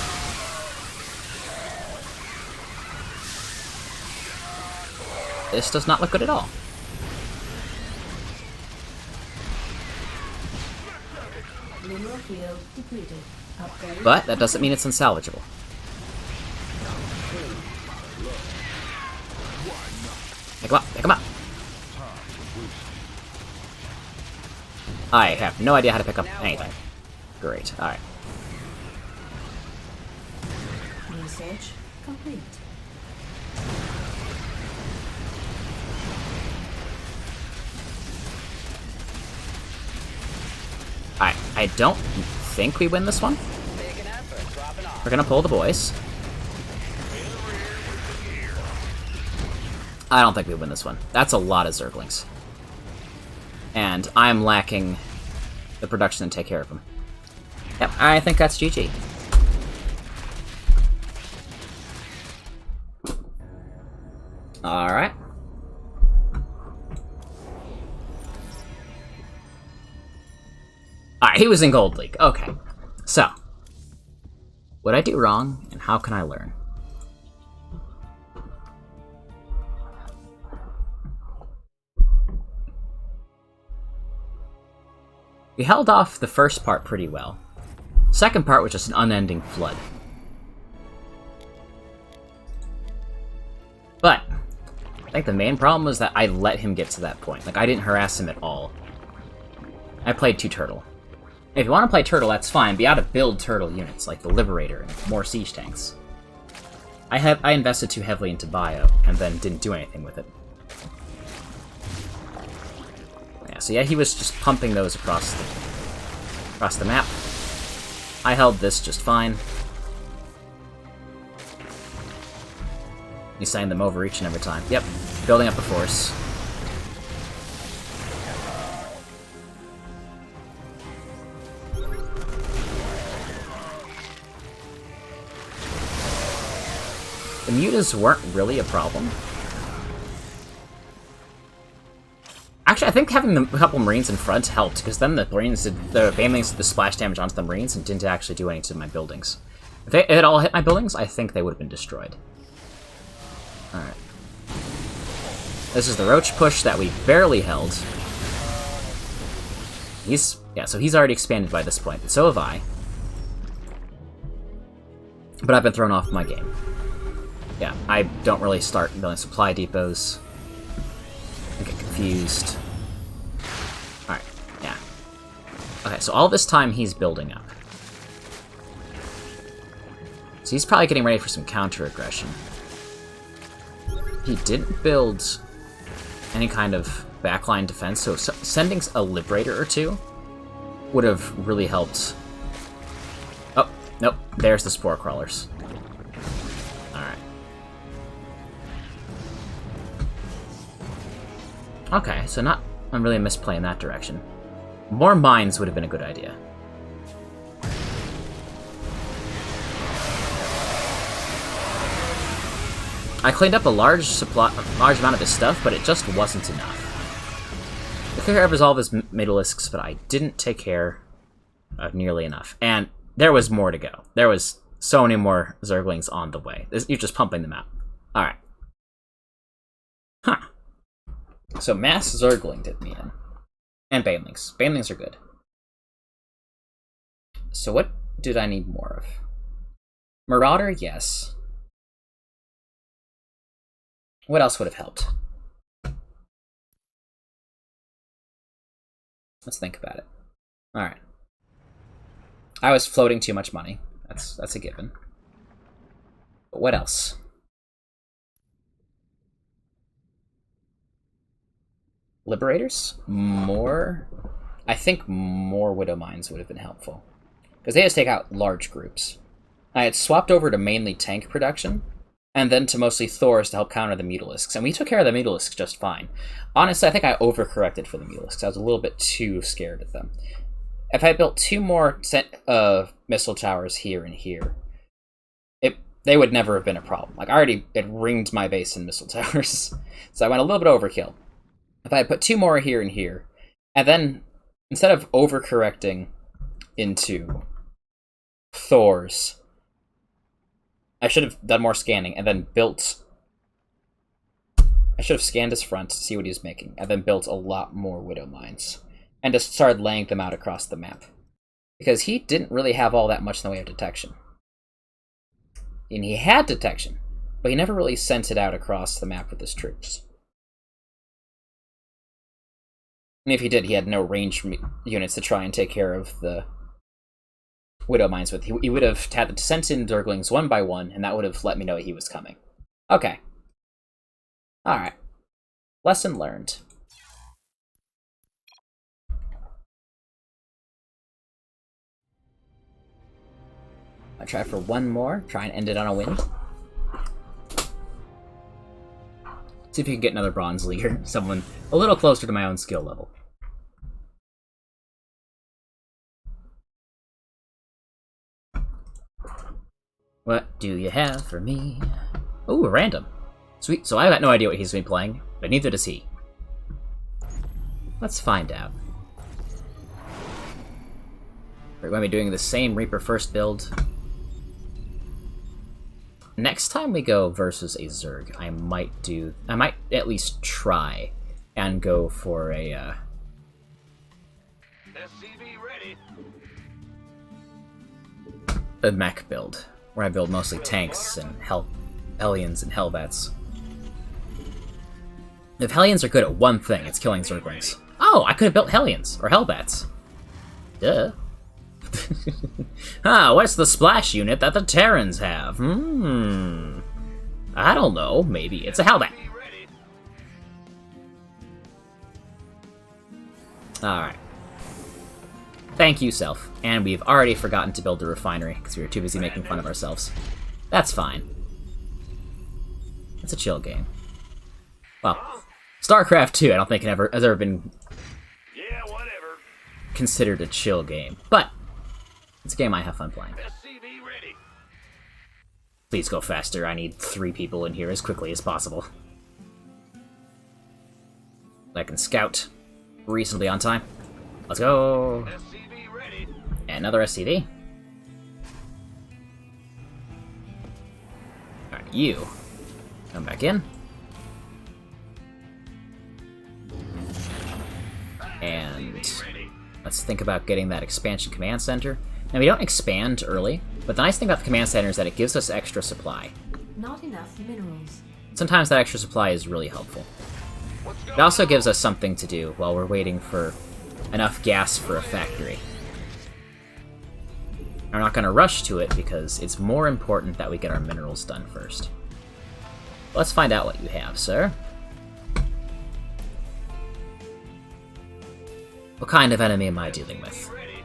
This does not look good at all. Mineral field depleted. Upgrade. But that doesn't mean it's unsalvageable. Pick him up, pick him up. I have no idea how to pick up anything. Great, alright. Research complete. Alright, I don't think we win this one. Big and effort, dropping off. We're gonna pull the boys. I don't think we win this one. That's a lot of Zerglings. And I'm lacking the production to take care of them. Yep, I think that's GG. Alright. Alright, he was in Gold League. Okay. So. What did I do wrong, and how can I learn? We held off the first part pretty well. Second part was just an unending flood. But, I think the main problem was that I let him get to that point. Like, I didn't harass him at all. I played 2 Turtle. If you want to play Turtle, that's fine, but you ought to build Turtle units, like the Liberator and more siege tanks. I invested too heavily into Bio, and then didn't do anything with it. Yeah, so yeah, he was just pumping those across the map. I held this just fine. He's sending them over each and every time. Yep, building up a force. The mutas weren't really a problem. Actually, I think having a couple Marines in front helped, because then the Banelings did the splash damage onto the Marines and didn't actually do anything to my buildings. If it had all hit my buildings, I think they would have been destroyed. Alright. This is the Roach push that we barely held. So he's already expanded by this point, but so have I. But I've been thrown off my game. Yeah, I don't really start building supply depots. I get confused. Alright, yeah. Okay, so all this time he's building up. So he's probably getting ready for some counter-aggression. He didn't build any kind of backline defense, so sending a Liberator or two would have really helped. Oh, nope, there's the Spore Crawlers. Alright. Okay, so I'm really misplaying that direction. More mines would have been a good idea. I cleaned up a large amount of his stuff, but it just wasn't enough. I took care of all of his Mutalisks, but I didn't take care of nearly enough. And there was more to go. There was so many more Zerglings on the way. You're just pumping them out. Alright. Huh. So mass Zergling did me in. And Banelings. Banelings are good. So what did I need more of? Marauder, yes. What else would have helped? Let's think about it. Alright. I was floating too much money. That's a given. But what else? Liberators? More? I think more Widow Mines would have been helpful. Because they just take out large groups. I had swapped over to mainly tank production, and then to mostly Thors to help counter the Mutalisks. And we took care of the Mutalisks just fine. Honestly, I think I overcorrected for the Mutalisks. I was a little bit too scared of them. If I built 2 more missile towers here and here, they would never have been a problem. Like, I already had ringed my base in missile towers. So I went a little bit overkill. If I had put 2 more here and here, and then, instead of overcorrecting into Thors, I should have done more scanning, and then built... I should have scanned his front to see what he was making, and then built a lot more Widow Mines. And just started laying them out across the map. Because he didn't really have all that much in the way of detection. And he had detection, but he never really sent it out across the map with his troops. And if he did, he had no ranged units to try and take care of the Widow Mines with. He would have had to send in Zerglings one by one, and that would have let me know he was coming. Okay. Alright. Lesson learned. I try for one more, try and end it on a win. See if you can get another Bronze Leaguer, someone a little closer to my own skill level. What do you have for me? Ooh, random. Sweet, so I got no idea what he's been playing, but neither does he. Let's find out. We're going to be doing the same Reaper first build. Next time we go versus a Zerg, I might at least try and go for a SCV ready. a mech build, where I build mostly tanks and Hellions and Hellbats. If Hellions are good at one thing, it's killing Zerglings. Oh, I could have built Hellions, or Hellbats. Duh. What's the splash unit that the Terrans have? I don't know, maybe it's a Hellbat. Alright. Thank you, Self. And we've already forgotten to build the refinery, because we were too busy making fun of ourselves. That's fine. It's a chill game. Well, StarCraft II I don't think has ever been considered a chill game, but it's a game I have fun playing. SCV ready. Please go faster, I need 3 people in here as quickly as possible. I can scout reasonably on time. Let's go! SCV ready. And another SCV. Alright, you. Come back in. And let's think about getting that expansion command center. Now, we don't expand early, But the nice thing about the command center is that it gives us extra supply. Not enough minerals. Sometimes that extra supply is really helpful. What's going It also gives us something to do while we're waiting for enough gas for a factory. We're not going to rush to it because it's more important that we get our minerals done first. Let's find out what you have, sir. What kind of enemy am I dealing with? ready?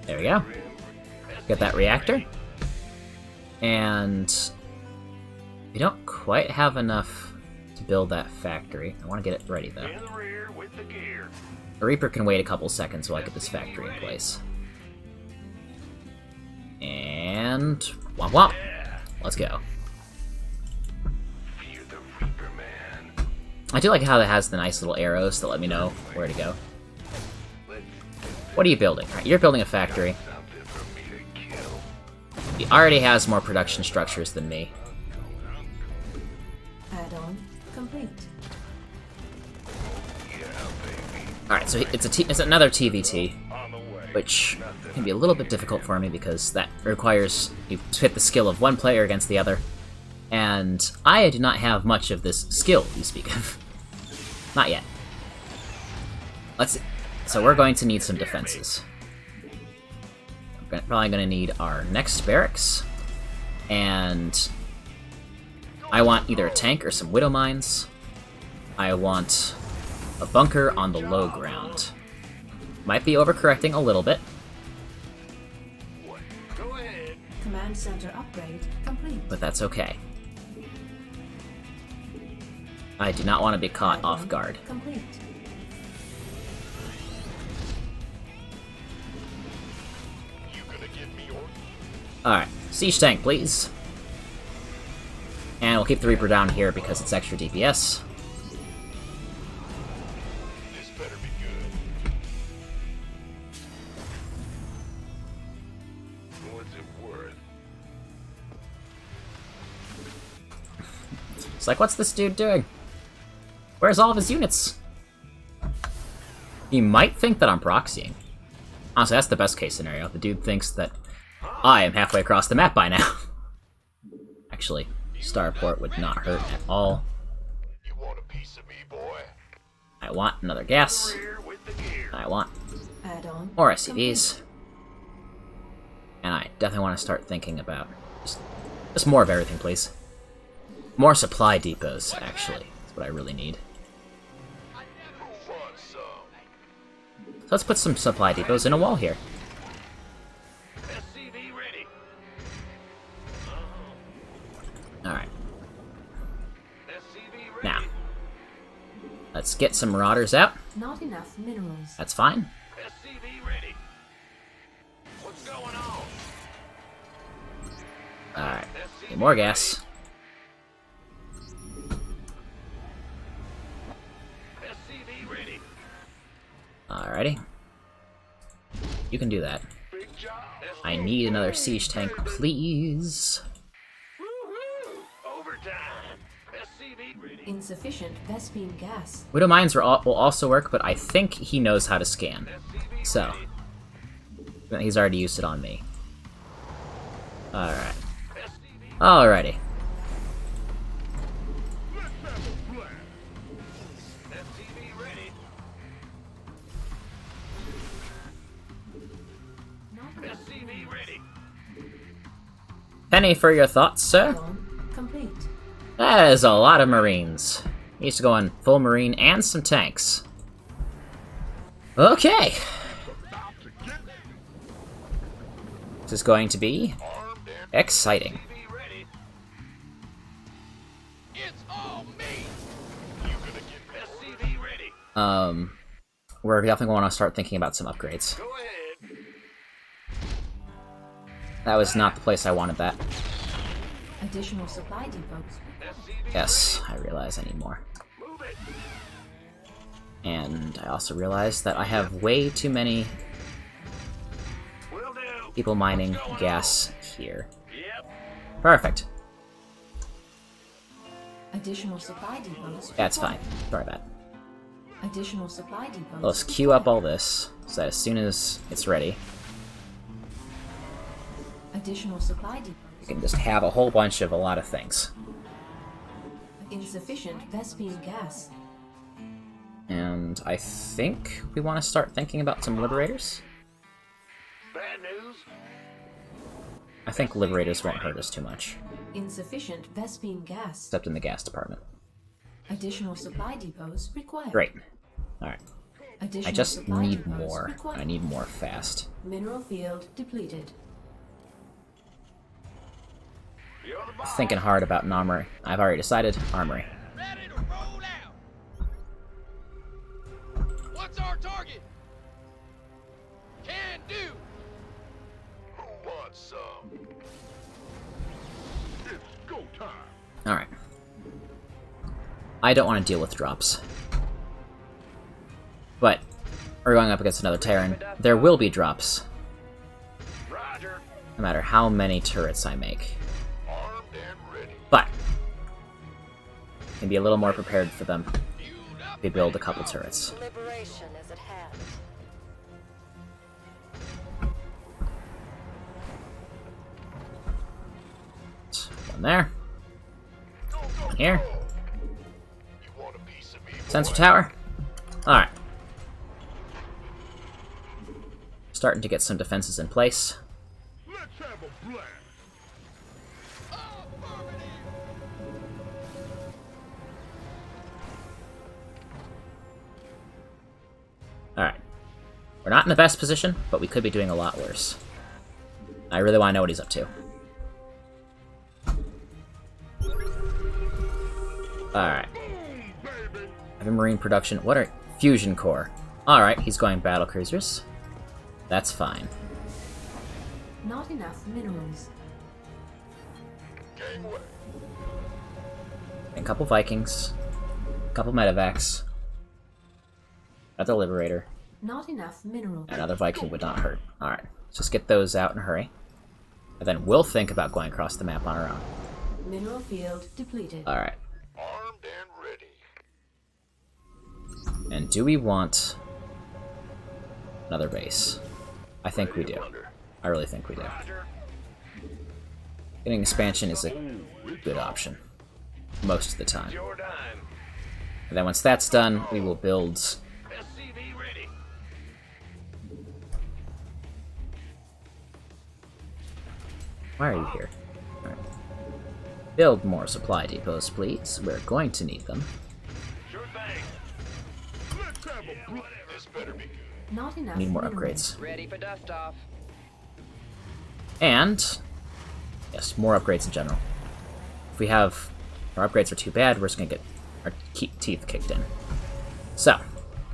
There we go. Get that reactor. And we don't quite have enough to build that factory. I want to get it ready, though. In the rear with the gear. The Reaper can wait a couple seconds while I get this factory in place. And womp womp. Let's go. You're the Reaper man. I do like how it has the nice little arrows to let me know where to go. What are you building? Right, you're building a factory. Something for me to kill. He already has more production structures than me. Add-on complete. Yeah, baby. Alright, so it's another TVT, On the way. which can be a little bit difficult for me because that requires you to pit the skill of one player against the other. And I do not have much of this skill you speak of. Not yet. Let's see. So we're going to need some defenses. We're probably going to need our next barracks. And I want either a tank or some widow mines. I want a bunker on the low ground. Might be overcorrecting a little bit, Go ahead. Command center upgrade complete. but that's okay. I do not want to be caught Add-on off guard. Complete. You gonna give me your... Alright, siege tank, please. And we'll keep the Reaper down here because it's extra DPS. This better be good. What's it worth? It's like, what's this dude doing? Where's all of his units? He might think that I'm proxying. Honestly, that's the best case scenario. The dude thinks that I am halfway across the map by now. Actually, Starport would not hurt at all. You want a piece of me, boy? I want another gas. Rear with the gear. I want Add-on more SCVs. And I definitely want to start thinking about just more of everything, please. More supply depots, actually. That's what I really need. Who wants some? So let's put some supply depots in a wall here. SCV ready. Alright, SCV ready. now. Let's get some Marauders out. Not enough minerals. That's fine. SCV ready. What's going on? Alright, need more gas. SCV ready. Alrighty. You can do that. Big job. I need another siege tank, please. Woo-hoo! Overtime. SCV ready. Insufficient Vespine gas. Widow Mines will also work, but I think he knows how to scan. SCV So, he's already used it on me. Alright. SCV. Alrighty. Let's have a blast. SCV ready. Not enough SCV ready. Penny for your thoughts, sir? Add-on complete. That is a lot of Marines. Needs to go on full Marine and some tanks. Okay. About to get This is going to be Armed and exciting. SCV ready. It's all me. You gonna get SCV ready. We're definitely going to start thinking about some upgrades. Go ahead. That was not the place I wanted that. Additional supply depots. SCV Yes, I realize I need more. ready. Move it. And I also realized that I have way too many Will do. people mining gas here. Yep. Perfect. Additional supply depots. That's fine. required. Sorry about that. Additional supply depots. Let's queue up all this, so that as soon as it's ready, Additional supply depots. you can just have a whole bunch of a lot of things. Insufficient Vespene gas. And I think we want to start thinking about some liberators. Bad news? I think liberators won't hurt us too much, Insufficient Vespene gas. except in the gas department. Additional supply depots required. Great. Alright. Additional I just supply need depots more. required. I need more fast. Mineral field depleted. You're the boss. Thinking hard about an armory. I've already decided armory. Ready to roll out. What's our target? Can do. Who wants some? It's go time. Alright. I don't want to deal with drops. But we're going up against another Terran. There will be drops, Roger. no matter how many turrets I make. Armed and ready. But I can be a little more prepared for them if we build a couple turrets. Liberation is at hand. One there. Go, go, One here. go. You want a piece of me, boy? Sensor tower. Alright. Starting to get some defenses in place. Let's have a blast. Alright. We're not in the best position, but we could be doing a lot worse. I really want to know what he's up to. Alright. Heavy marine production. What are... Fusion core. Alright, he's going battle cruisers. That's fine. Not enough minerals. Gangway. A couple Vikings. A couple medevacs. Another Liberator. Not enough minerals. Another Viking would not hurt. Alright, let's just get those out in a hurry. And then we'll think about going across the map on our own. Mineral field depleted. Alright. Armed and ready. And do we want another base? I think we do. I really think we do. Roger. Getting expansion is a good option. Most of the time. Your dime. And then once that's done, we will build... SCV ready. Why are you here? Alright. Build more supply depots, please. We're going to need them. Sure thing. Let's have a Yeah, blast. whatever. This better be good. Not enough Need more minerals. upgrades. Ready for dust off. And... yes, more upgrades in general. If we have... our upgrades are too bad, we're just gonna get our teeth kicked in. So,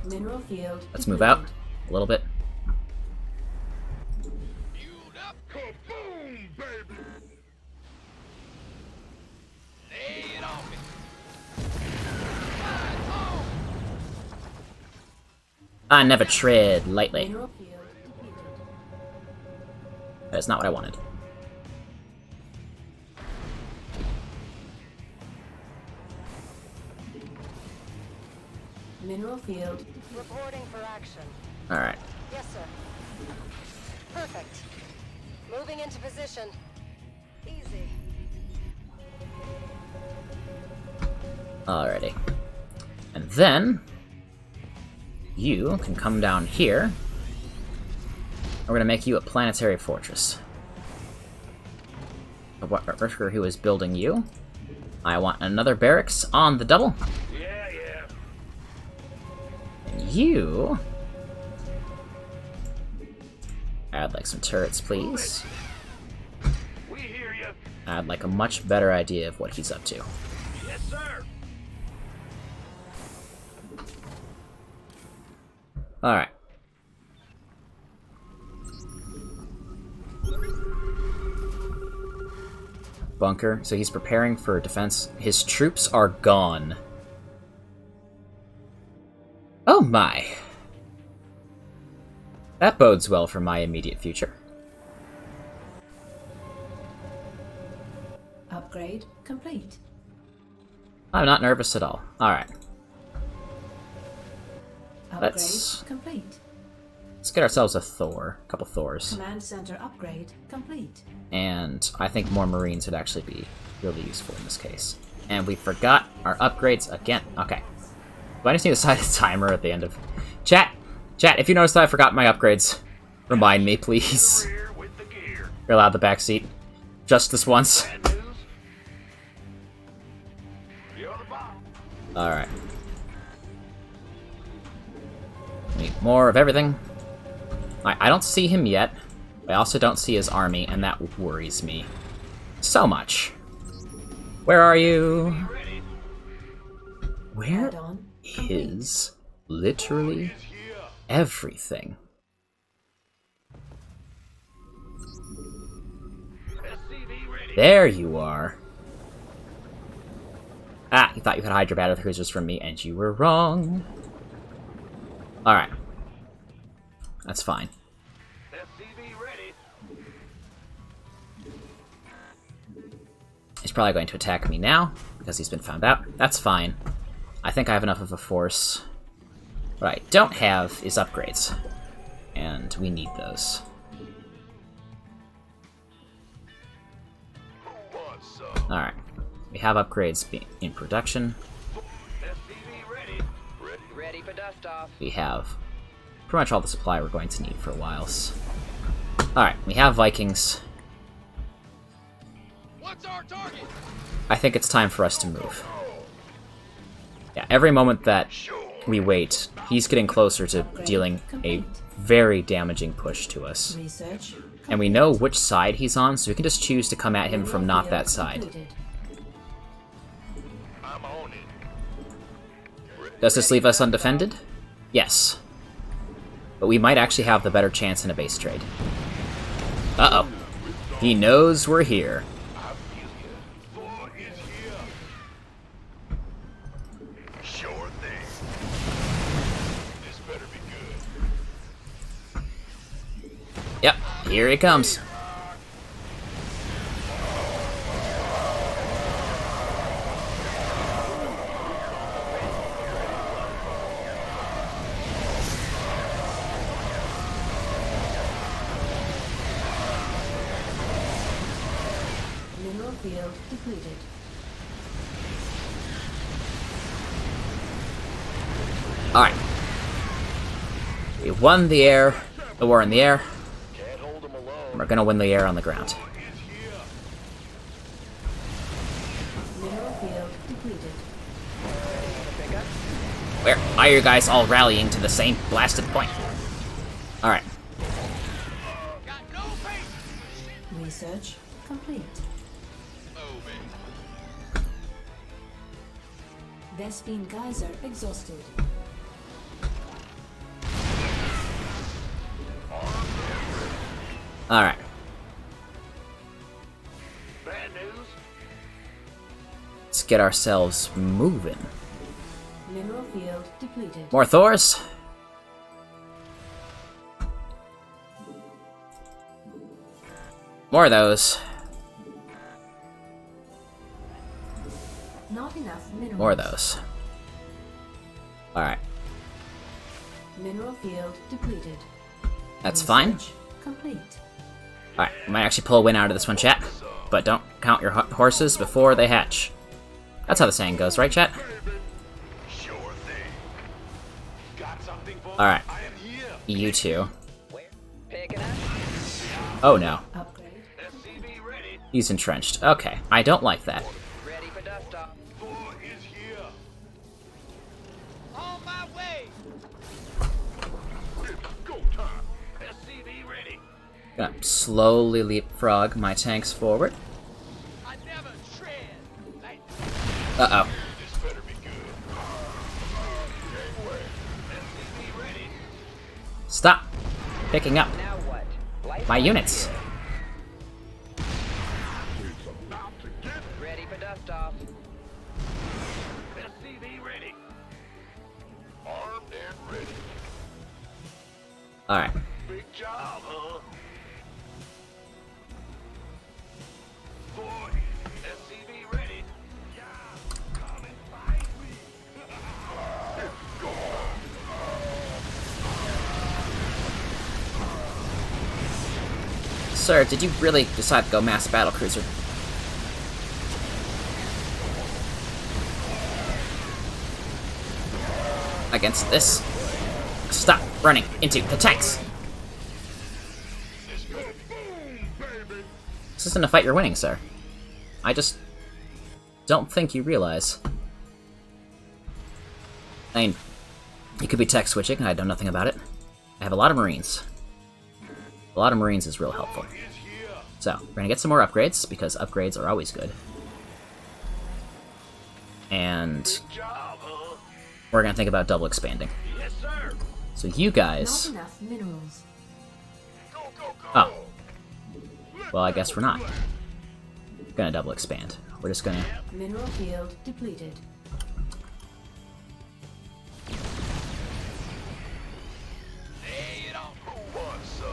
Mineral field let's move out depleted. a little bit. Fueled up. Kaboom, baby. Lay it on me. Ride home. I never tread lightly. Mineral field depleted. That's not what I wanted. Mineral field. Reporting for action. Alright. Yes, sir. Perfect. Moving into position. Easy. Alrighty. And then... you can come down here. We're gonna make you a planetary fortress. The worker who is building you. I want another barracks on the double. Yeah, yeah. And you... add like some turrets, please. We hear you. I'd like a much better idea of what he's up to. Yes, sir. Alright. Bunker. So he's preparing for defense. His troops are gone. Oh my. That bodes well for my immediate future. Upgrade complete. I'm not nervous at all. Alright. Upgrade Let's complete. get ourselves a Thor. A couple Thors. Command center upgrade complete. And I think more Marines would actually be really useful in this case. And we forgot our upgrades again. Okay. Do I just need to set a timer at the end of... Chat! Chat, if you notice that I forgot my upgrades, remind me, please. Rear with the gear. You're allowed the back seat. Just this once. Bad news? You're the boss. Alright. Need more of everything. I don't see him yet. I also don't see his army, and that worries me so much. Where are you? Ready? Where Add-on is literally Is here. everything? SCV ready. There you are. Ah, you thought you could hide your battle cruisers from me, and you were wrong. Alright. That's fine. SCV ready. He's probably going to attack me now, because he's been found out. That's fine. I think I have enough of a force. What I don't have is upgrades. And we need those. Who wants some? Alright. We have upgrades in production. SCV ready. Ready. Ready for dust off. We have pretty much all the supply we're going to need for a while. Alright, we have Vikings. What's our target? I think it's time for us to move. Yeah, every moment that we wait, he's getting closer to dealing a very damaging push to us. research. And we know which side he's on, so we can just choose to come at him from not that side. Completed. I'm on it. Does this leave us undefended? Yes. But we might actually have the better chance in a base trade. Uh-oh. He knows we're here. Thor is here. Sure thing. This better be good. Yep, here he comes. Mineral field depleted. Alright. We won the air, the war in the air. Can't hold him alone. And we're gonna win the air on the ground. Thor is here. Mineral field depleted. Why are you guys all rallying to the same blasted point? Alright. Got no patience. Research complete. Oh, man. Vespine geyser exhausted. Alright. Bad news. Let's get ourselves moving. Mineral field depleted. More Thors? More of those. Not enough minerals. More of those. Alright. Mineral field depleted. That's fine. Research complete. Alright, we might actually pull a win out of this one, chat. But don't count your horses before they hatch. That's how the saying goes, right, chat? Sure thing. Got something for Alright. I am here. You too. Where? Picking up. Oh no. Upgrade. SCV ready. He's entrenched. Okay, I don't like that. Ready for dust off. Thor is here. On my way. It's go time. SCV ready. Gonna slowly leapfrog my tanks forward. I never tread like Uh-oh. This better be good. Gangway. SCV ready. Stop picking up Now what? Light my units. It's about to get Ready for dust off. SCV ready. Armed and ready. Alright. Big job, huh? Thor, SCV ready. Yeah, coming. Sir, did you really decide to go mass battlecruiser? Against this? Stop running into the tanks! This isn't a fight you're winning, sir. I just don't think you realize. I mean, you could be tech switching, and I know nothing about it. I have a lot of Marines. A lot of Marines is real helpful. So, we're gonna get some more upgrades, because upgrades are always good. And Job, huh? we're gonna think about double expanding. Yes, sir. So you guys... Not enough minerals. Go, go, go. Oh. Well, I guess we're not gonna double expand. We're just gonna... Mineral field depleted. Lay it on. Who wants some?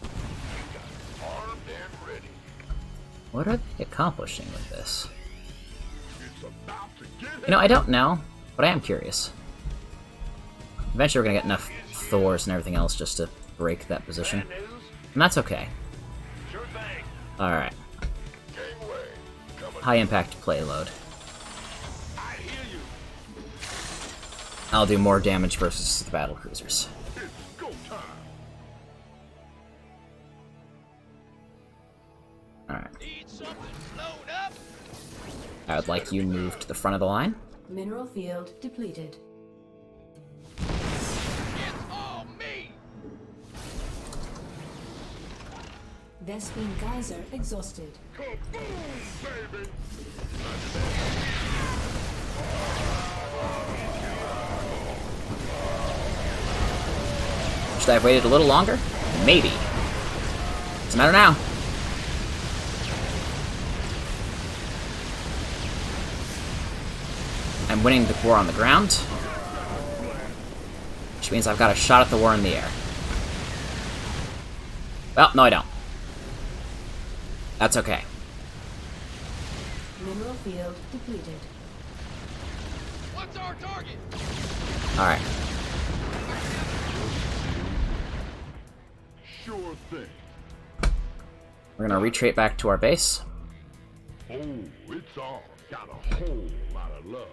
You got it. Armed and ready. What are they accomplishing with this? It's about to get You know, I don't know, but I am curious. Eventually we're gonna get enough Thors and everything else just to break that position. Bad news? And that's okay. Sure thing. Alright. Gangway. Coming. High impact payload. I hear you. I'll do more damage versus the battle cruisers. It's go time. Alright. Need something slowed up? I would like you moved to the front of the line. Mineral field depleted. It's all me. Vespine geyser exhausted. Kaboom, baby. Should I have waited a little longer? Maybe. Doesn't matter now. I'm winning the war on the ground, which means I've got a shot at the war in the air. Well, no I don't. That's okay. Mineral field depleted. What's our target? Alright. Sure thing. We're gonna retreat back to our base. Oh, it's on. Got a whole lot of love.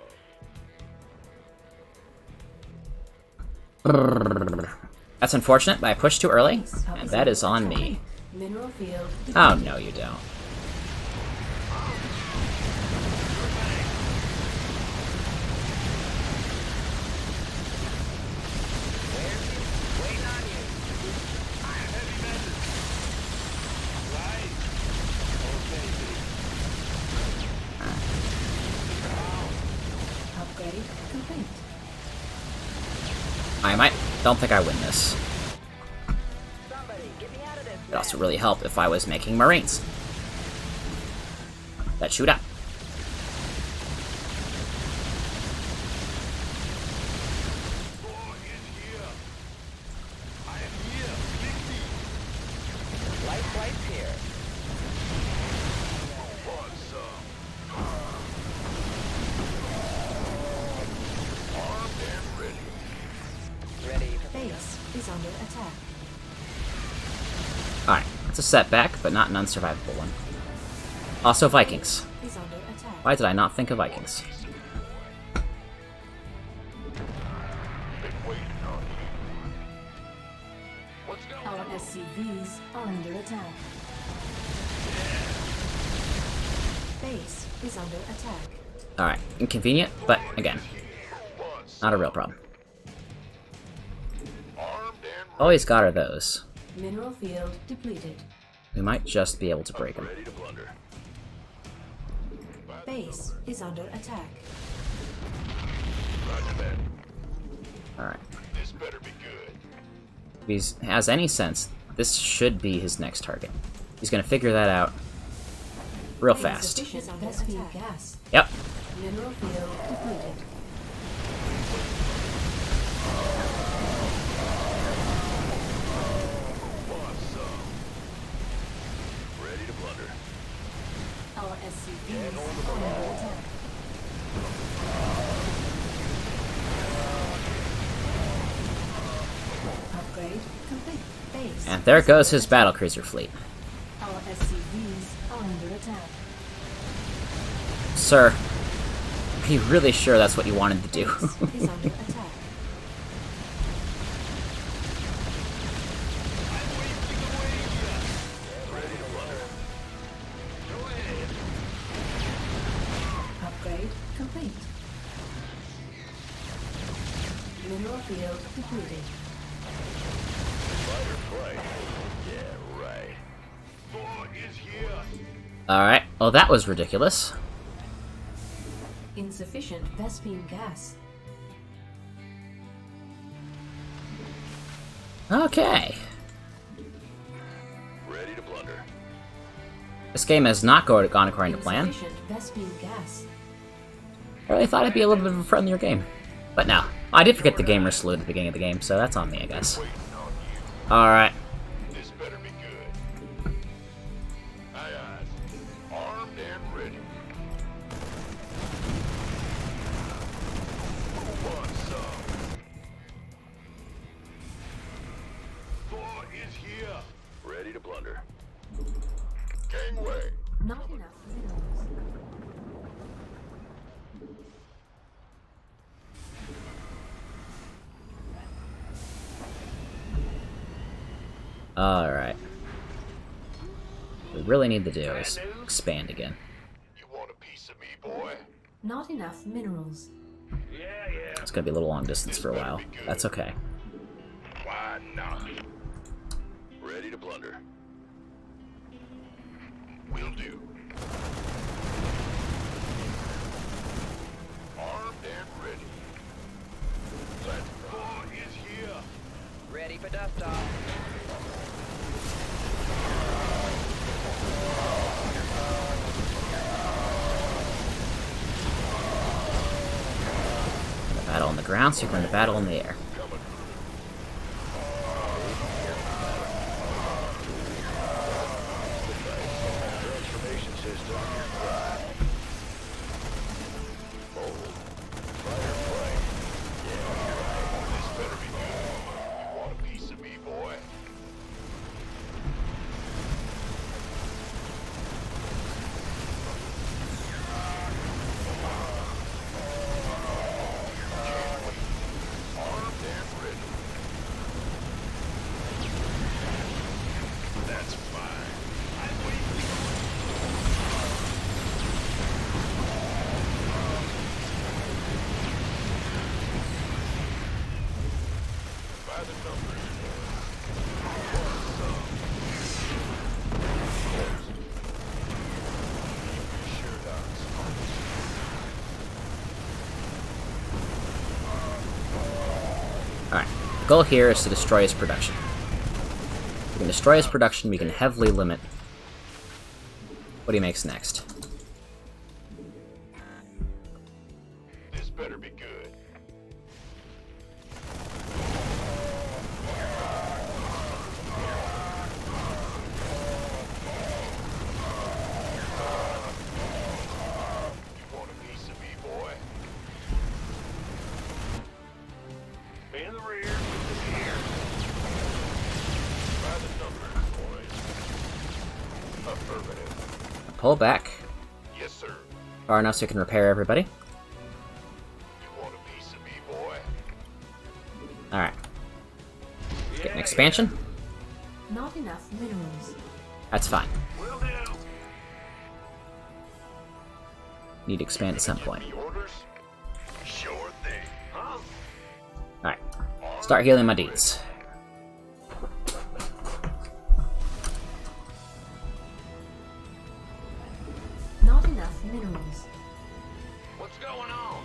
That's unfortunate, but I pushed too early, and that is on me. Mineral field depleted. Oh, no you don't. Waiting on you. Upgrade complete. Don't think I win this. Somebody, get me out of this. It'd also really help if I was making Marines that shoot up. Light flights here. Ready for Base is under attack. Alright, it's a setback, but not an unsurvivable one. Also Vikings. Is under attack. Why did I not think of Vikings? Our SCVs are under attack. Base is under attack. Alright, inconvenient, but again, not a real problem. All he's got are those. Mineral field depleted. We might just be able to break them. Ready to blunder. Base is under attack. Roger that. Alright. This better be good. If he has any sense, this should be his next target. He's gonna figure that out real fast. Insufficient Vespine gas. Yep. Mineral field depleted. Ready to blunder. Our SCVs are under attack. Upgrade complete. Base. And there goes his battlecruiser fleet. Our SCVs are under attack. Sir, are you really sure that's what you wanted to do? Base is under attack. Upgrade complete. Mineral field depleted. Yeah, right. Thor is here. Alright, well that was ridiculous. Insufficient Vespine gas. Okay. Ready to blunder. This game has not gone according to plan. Insufficient Vespine gas. I really thought it'd be a little bit of a friendlier game. But no. I did forget the gamer salute at the beginning of the game, so that's on me, I guess. Waiting on you. Alright. This better be good. Aye, aye. Armed and ready. Who wants some? Thor is here. Ready to blunder. Gangway. Not enough minerals. Alright. What we really need to do is expand again. You want a piece of me, boy? Not enough minerals. Yeah, yeah. It's gonna be a little long distance for a while. That's okay. Why not? Ready to blunder. Will do. Armed and ready. Let's Thor is here. Ready for dust off. Battle on the ground, so you're going to battle in the air. Transformation system. Bold. Fire play. Yeah, right. This better be good. You want a piece of me, boy? Armed and ready. That's fine. I'm waiting. By the numbers. Sure does. Alright. The goal here is to destroy his production. If we can destroy his production, we can heavily limit what he makes next. This better be good. You want a piece of me, boy? In the rear, with the gear. By the numbers, boys. Affirmative. Pull back Yes, sir. far enough so we can repair everybody. You want a piece of me, boy? Alright. Get an expansion? Not enough minerals. That's fine. Will do. Need to expand at some point. The orders? Sure thing. Huh? Alright. Start healing my deeds. Not enough minerals. What's going on?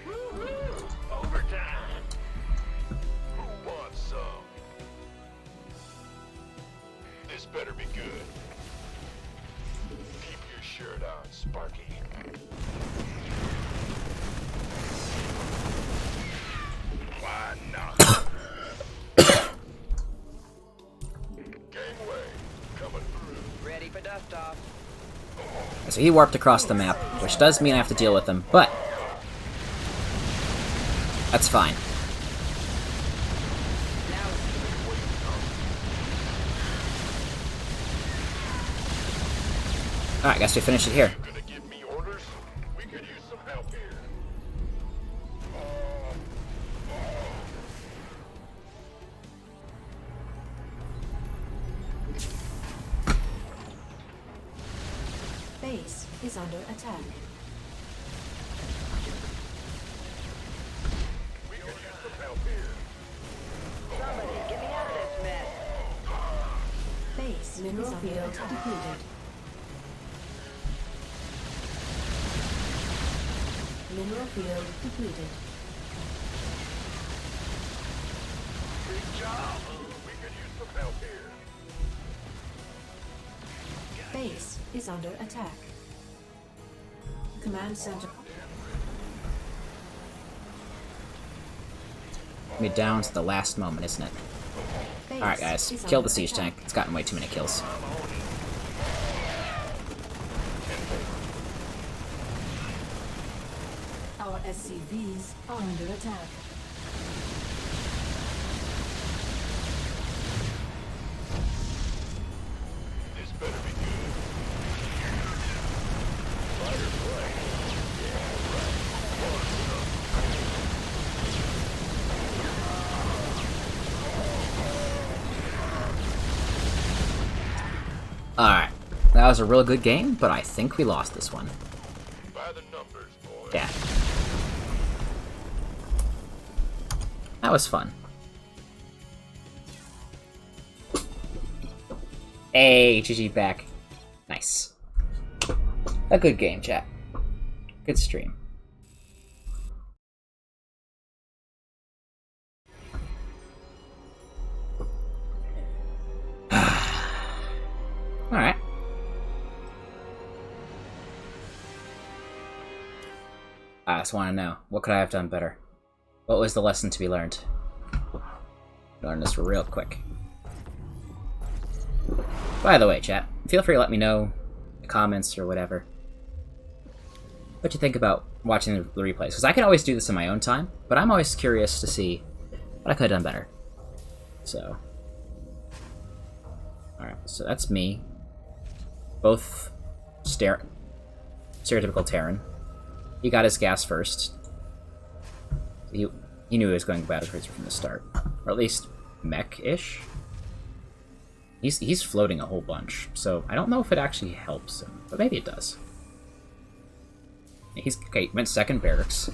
Woo-hoo! Overtime. Who wants some? This better be good. Keep your shirt on, Sparky. Why not? Gangway, coming through. Ready for dust off. So he warped across the map, which does mean I have to deal with him, but that's fine. Alright, guess we finish it here. Gonna give me orders? We could use some help here. Base is under attack. We could use some help here. Somebody get me out of this mess. Base is under attack. Depleted. Mineral field depleted. Big job. We could use some help here. Base is under attack. Command center. Me down to the last moment, isn't it? Base Alright, guys. is Kill under the siege attack. tank. It's gotten way too many kills. Our SCVs are under attack. This better be good. Fighter plane. Yeah, right. Alright. That was a real good game, but I think we lost this one. By the numbers, boy. Yeah. That was fun. Hey, GG back. Nice. A good game, chat. Good stream. Alright. I just want to know, what could I have done better? What was the lesson to be learned? Learn this real quick. By the way, chat, feel free to let me know in the comments or whatever what you think about watching the replays, because I can always do this in my own time, but I'm always curious to see what I could have done better. So, alright, so that's me. Both stereotypical Terran. He got his gas first. He knew he was going battle cruiser from the start. Or at least mech-ish. He's floating a whole bunch, so I don't know if it actually helps him, but maybe it does. He's okay, went second barracks.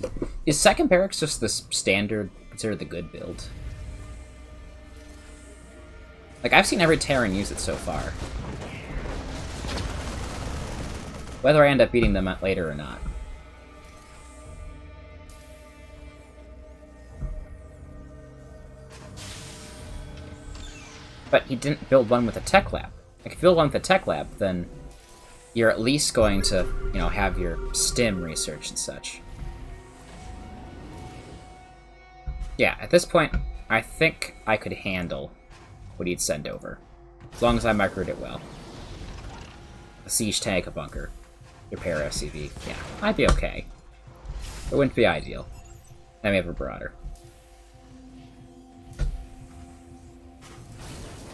Is second barracks just the standard, considered the good build? Like, I've seen every Terran use it so far. Whether I end up beating them later or not. But he didn't build one with a tech lab. Like, if you build one with a tech lab, then you're at least going to, you know, have your STEM research and such. Yeah, at this point, I think I could handle what he'd send over. As long as I microed it well. A siege tank, a bunker, repair SCV. Yeah, I'd be okay. It wouldn't be ideal. I may have a broader.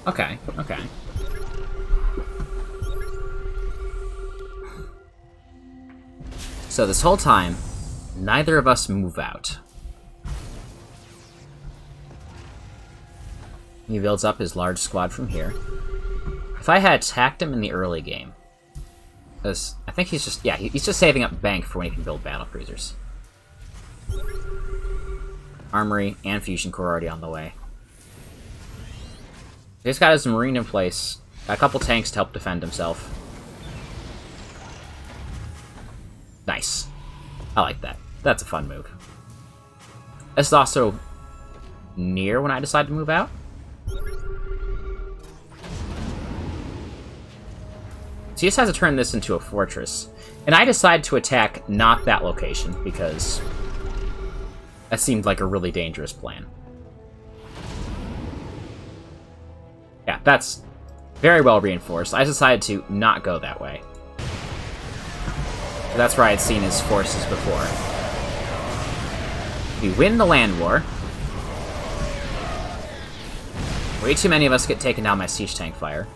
Okay, okay. So this whole time, neither of us move out. He builds up his large squad from here. If I had attacked him in the early game, because I think he's just, yeah, he's just saving up bank for when he can build battle cruisers. Armory and fusion core already on the way. He's got his marine in place, got a couple tanks to help defend himself. Nice. I like that. That's a fun move. This is also near when I decide to move out. So he just has to turn this into a fortress. And I decide to attack not that location, because that seemed like a really dangerous plan. Yeah, that's very well reinforced. I decided to not go that way. That's where I had seen his forces before. We win the land war. Way too many of us get taken down by siege tank fire.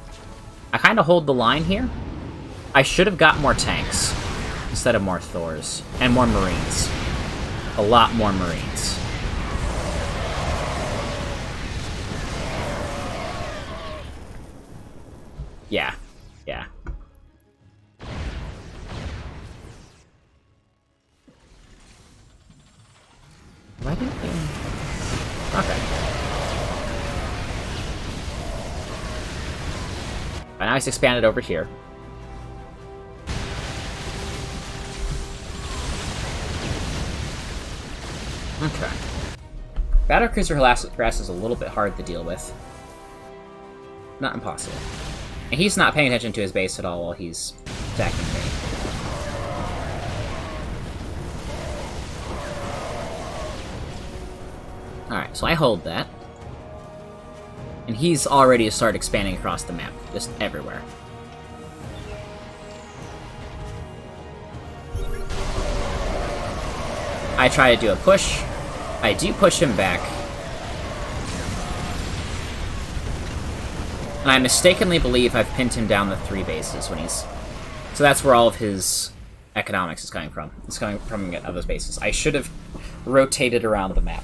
I kind of hold the line here. I should have got more tanks instead of more Thors. And more Marines. A lot more Marines. Yeah. Yeah. Why didn't you... Okay. And now it's expanded over here. Okay. Battlecruiser harass is a little bit hard to deal with. Not impossible. And he's not paying attention to his base at all while he's attacking me. Alright, so I hold that. And he's already started expanding across the map, just everywhere. I try to do a push. I do push him back. And I mistakenly believe I've pinned him down the 3 bases when he's... So that's where all of his economics is coming from. It's coming from those bases. I should have rotated around the map.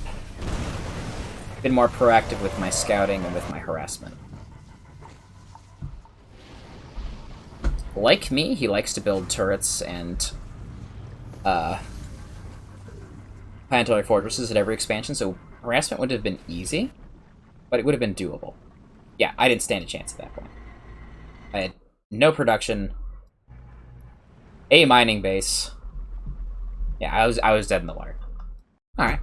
Been more proactive with my scouting and with my harassment. Like me, he likes to build turrets and planetary fortresses at every expansion, so harassment would have been easy, but it would have been doable. Yeah, I didn't stand a chance at that point. I had no production, a mining base. Yeah, I was dead in the water. Alright.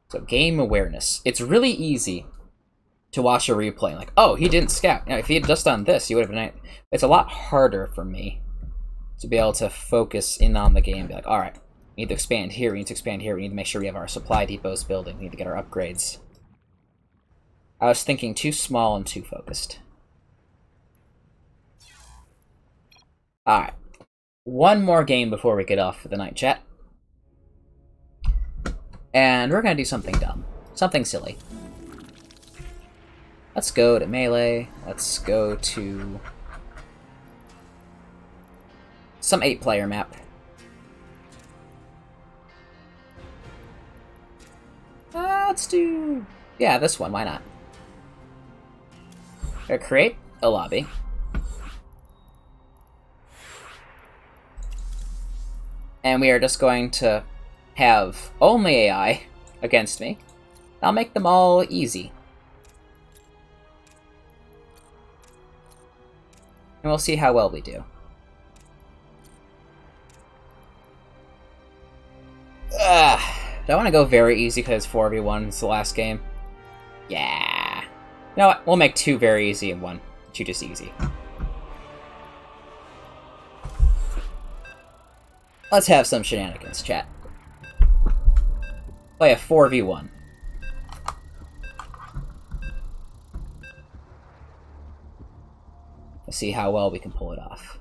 So, game awareness. It's really easy to watch a replay. Like, oh, he didn't scout. You know, if he had just done this, he would have been... It's a lot harder for me to be able to focus in on the game. Be like, alright, we need to expand here, we need to expand here, we need to make sure we have our supply depots building, we need to get our upgrades. I was thinking too small and too focused. Alright. One more game before we get off for the night, chat. And we're gonna do something dumb. Something silly. Let's go to melee. Let's go to... some 8-player map. Let's do... yeah, this one, why not? Gonna create a lobby. And we are just going to have only AI against me. I'll make them all easy. And we'll see how well we do. Do I want to go very easy because it's 4v1? It's the last game? Yeah. You know what? We'll make 2 very easy and 1 just easy. Let's have some shenanigans, chat. Play a 4v1. Let's see how well we can pull it off.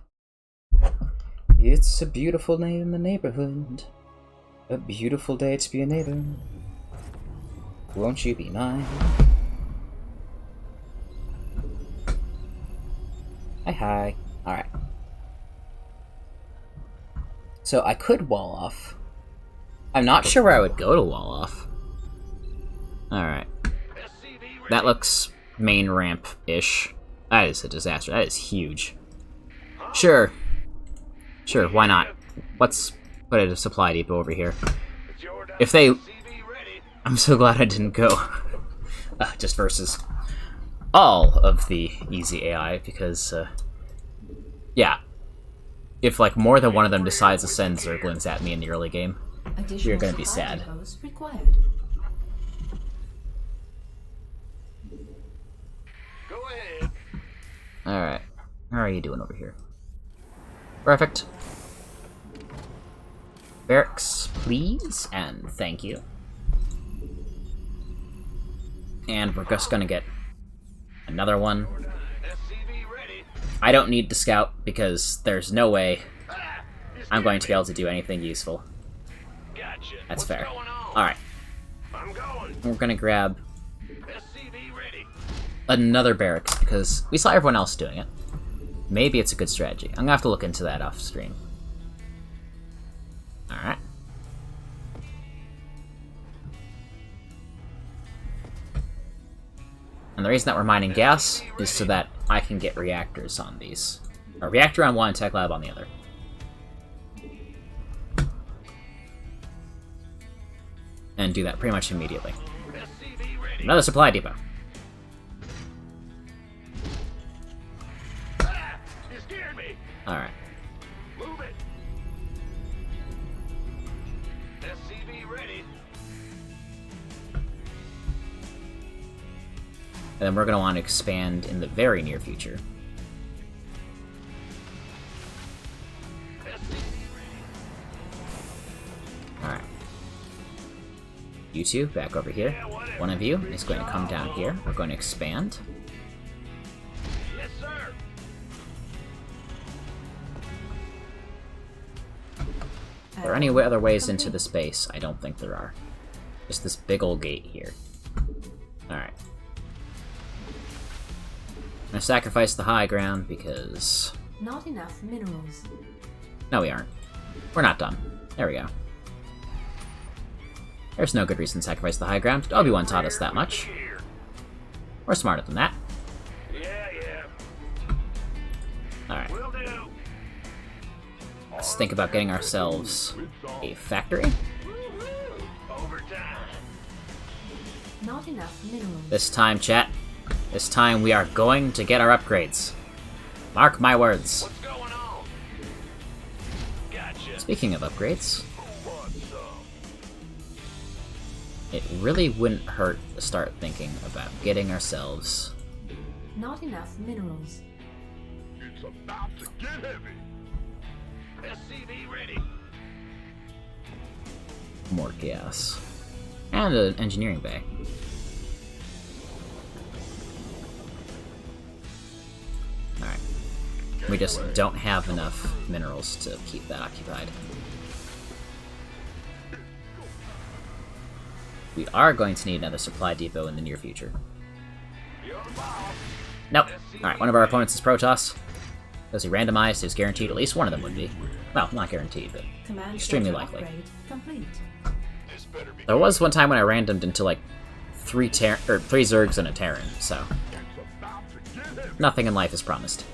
It's a beautiful day in the neighborhood. A beautiful day to be a neighbor. Won't you be mine? Hi. Alright. So I could wall off. I'm not sure where I would go to wall off. Alright. That looks main ramp-ish. That is a disaster. That is huge. Sure. Sure, why not? Let's put a supply depot over here. If they... I'm so glad I didn't go. Just versus all of the easy AI, because, yeah. If, like, more than one of them decides to send Zerglings at me in the early game, you're gonna be sad. Go ahead. Alright. How are you doing over here? Perfect. Barracks, please, and thank you. And we're just gonna get another one. I don't need to scout, because there's no way I'm going to be able to do anything useful. That's fair. Alright. We're gonna grab another barracks, because we saw everyone else doing it. maybe it's a good strategy. I'm gonna have to look into that off stream. Alright. And the reason that we're mining gas is so that I can get reactors on these. A reactor on one, tech lab on the other. And do that pretty much immediately. Another supply depot. You scared me. Alright. Move it. SCV ready. And then we're going to want to expand in the very near future. Alright. You two, back over here. One of you is going to come down here. We're going to expand. Yes, sir. Are there any other ways into this base? I don't think there are. Just this big old gate here. Alright. I'm gonna sacrifice the high ground because... Not enough minerals. No, we aren't. We're not done. There we go. There's no good reason to sacrifice the high ground. Obi-Wan taught us that much. Here. We're smarter than that. Yeah. Alright, Will do. let's think about getting ourselves a factory. Overtime. Not enough minerals. This time, chat. This time we are going to get our upgrades. Mark my words. What's going on? Gotcha. Speaking of upgrades, Who wants some? it really wouldn't hurt to start thinking about getting ourselves Not enough minerals. It's about to get heavy. SCV ready. more gas. And an engineering bay. Alright. We just don't have enough minerals to keep that occupied. We are going to need another supply depot in the near future. You're the boss. Nope. Alright, one of our opponents is Protoss. Those he randomized is guaranteed at least one of them would be. Well, not guaranteed, but Command extremely center likely. upgrade complete. This better be There was one time when I randomed into like three Zergs and a Terran, so It's about to get heavy. nothing in life is promised.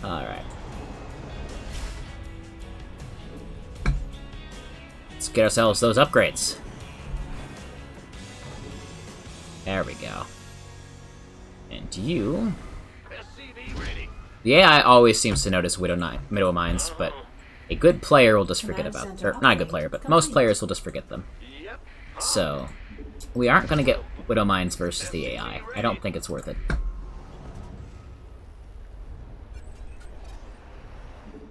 Alright. Let's get ourselves those upgrades. There we go. And you... SCV ready. The AI always seems to notice Widow Mines, but a good player will just forget about them. Or, not a good player, but most players will just forget them. Yep. So, we aren't going to get Widow Mines versus the AI. I don't think it's worth it.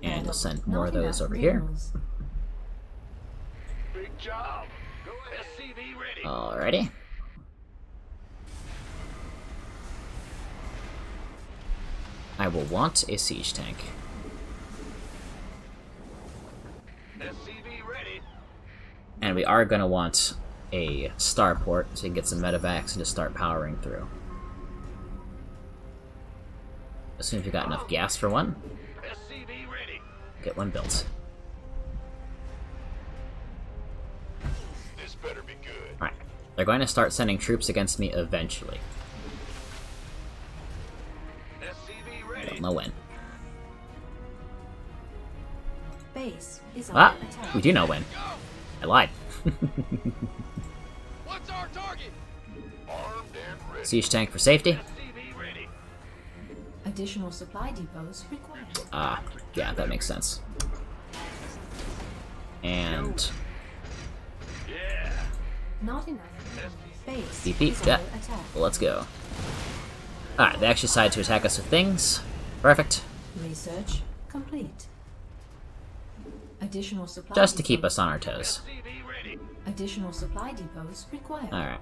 And we'll send more of Not those enough over here. minerals. Big job. Go ahead. SCV ready. Alrighty. I will want a siege tank. SCV ready. And we are going to want a starport so we can get some medevacs and just start powering through. As soon as we got enough gas for one, SCV ready. get one built. This better be good. Alright. They're going to start sending troops against me eventually. SCV I ready. don't know when. Base is Ah! under attack. We do know when. Go! I lied. What's our target? Armed and ready. Siege tank for safety. SCV ready. Additional supply depots required. Ah, yeah, that makes sense. And... Yeah. Not enough. Base Beep, beep, is yeah. under attack. well, let's go. Alright, they actually decided to attack us with things. Perfect. Research complete. Additional supply Just to keep depots- us on our toes. SCV ready. Additional supply depots required. Alright.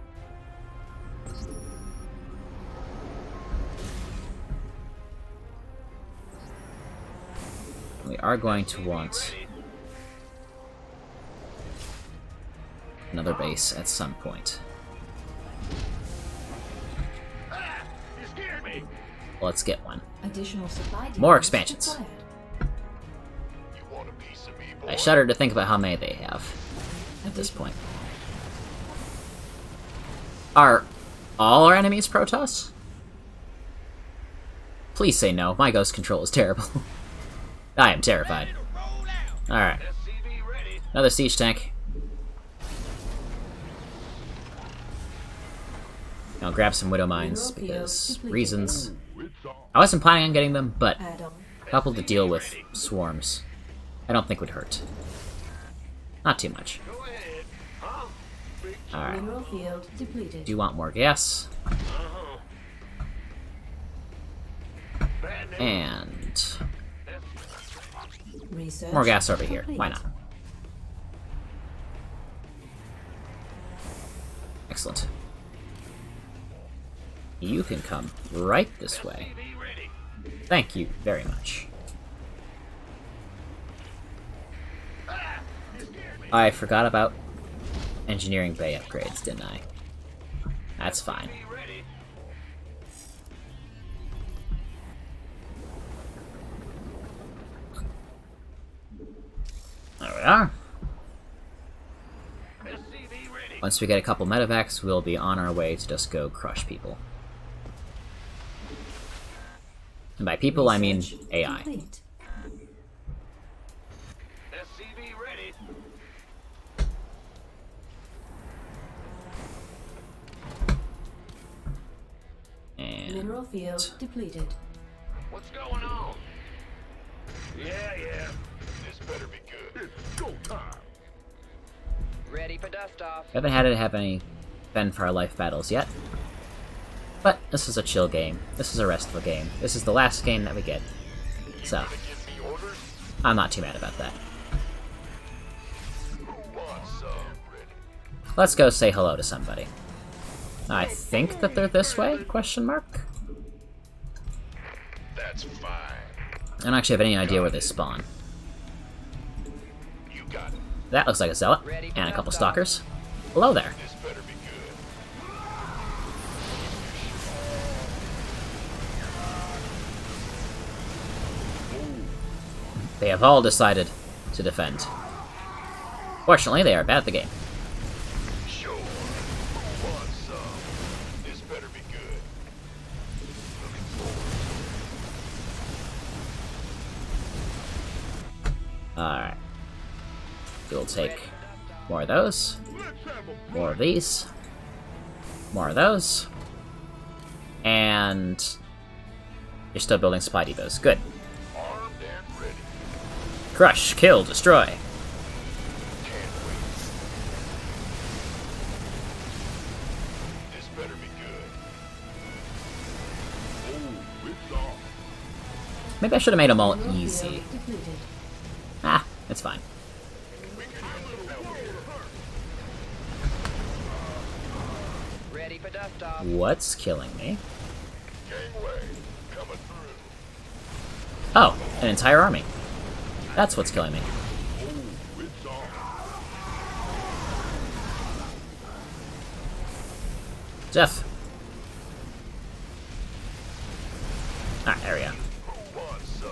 We are going to want another base at some point. Ah! You scared me. Let's get one. Additional supply depots More expansions. required. You want a piece of me, boy? I shudder to think about how many they have at this point. Are all our enemies Protoss? Please say no. My ghost control is terrible. I am terrified. Ready to roll out. Alright. SCV ready. Another siege tank. I'll grab some Widow Mines because reasons. It's on. I wasn't planning on getting them, but Add-on. coupled to deal with swarms, I don't think would hurt. Not too much. Go ahead. Huh? Big Alright. Mineral field depleted. Do you want more gas? bad news. And Research more gas over here. complete. Why not? Excellent. You can come right this way. SCV ready. Thank you very much. I forgot about engineering bay upgrades, didn't I? That's fine. SCV ready. There we are. SCV ready. Once we get a couple medevacs, we'll be on our way to just go crush people. And by people, I mean Research AI. complete. SCV ready. And Mineral field depleted. What's going on? Yeah. This better be good. It's go time. Ready for dust off. we haven't had to have any fend for our life battles yet. But this is a chill game. This is a restful game. This is the last game that we get. So, Give me orders. I'm not too mad about that. Who wants some? Ready. Let's go say hello to somebody. I think that they're this way? Question mark? That's fine. I don't actually have any idea where they spawn. You got it. That looks like a zealot and a couple stalkers. Hello there. This better be good. They have all decided to defend. Fortunately, they are bad at the game. Sure. Who wants some? This better be good. Looking forward. Alright. We'll take more of those. More of these. More of those. And you're still building supply depots. Good. Armed and ready. Crush, kill, destroy. Can't wait. This better be good. Oh, it's on. Maybe I should have made them all Mineral easy. field depleted. Ah, it's fine. We could use some help here. Ready for dust off. What's killing me? Gangway. Coming through. Oh, an entire army. That's what's killing me. Oh, it's on. Jeff. Ah, there we go. Who wants some?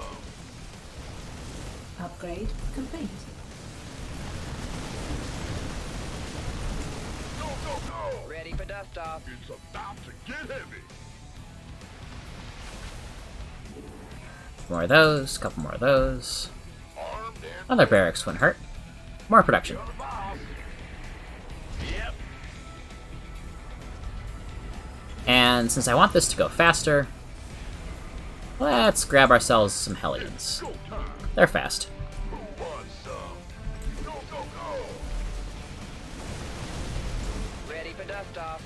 Upgrade complete. Go, go, go! Ready for dust off. It's about to get heavy. More of those, couple more of those. Armed and Other barracks wouldn't hurt. More production. on the boss. Yep. And since I want this to go faster, let's grab ourselves some Hellions. Go time. They're fast. Who wants some? Go, go, go! Ready for dust off.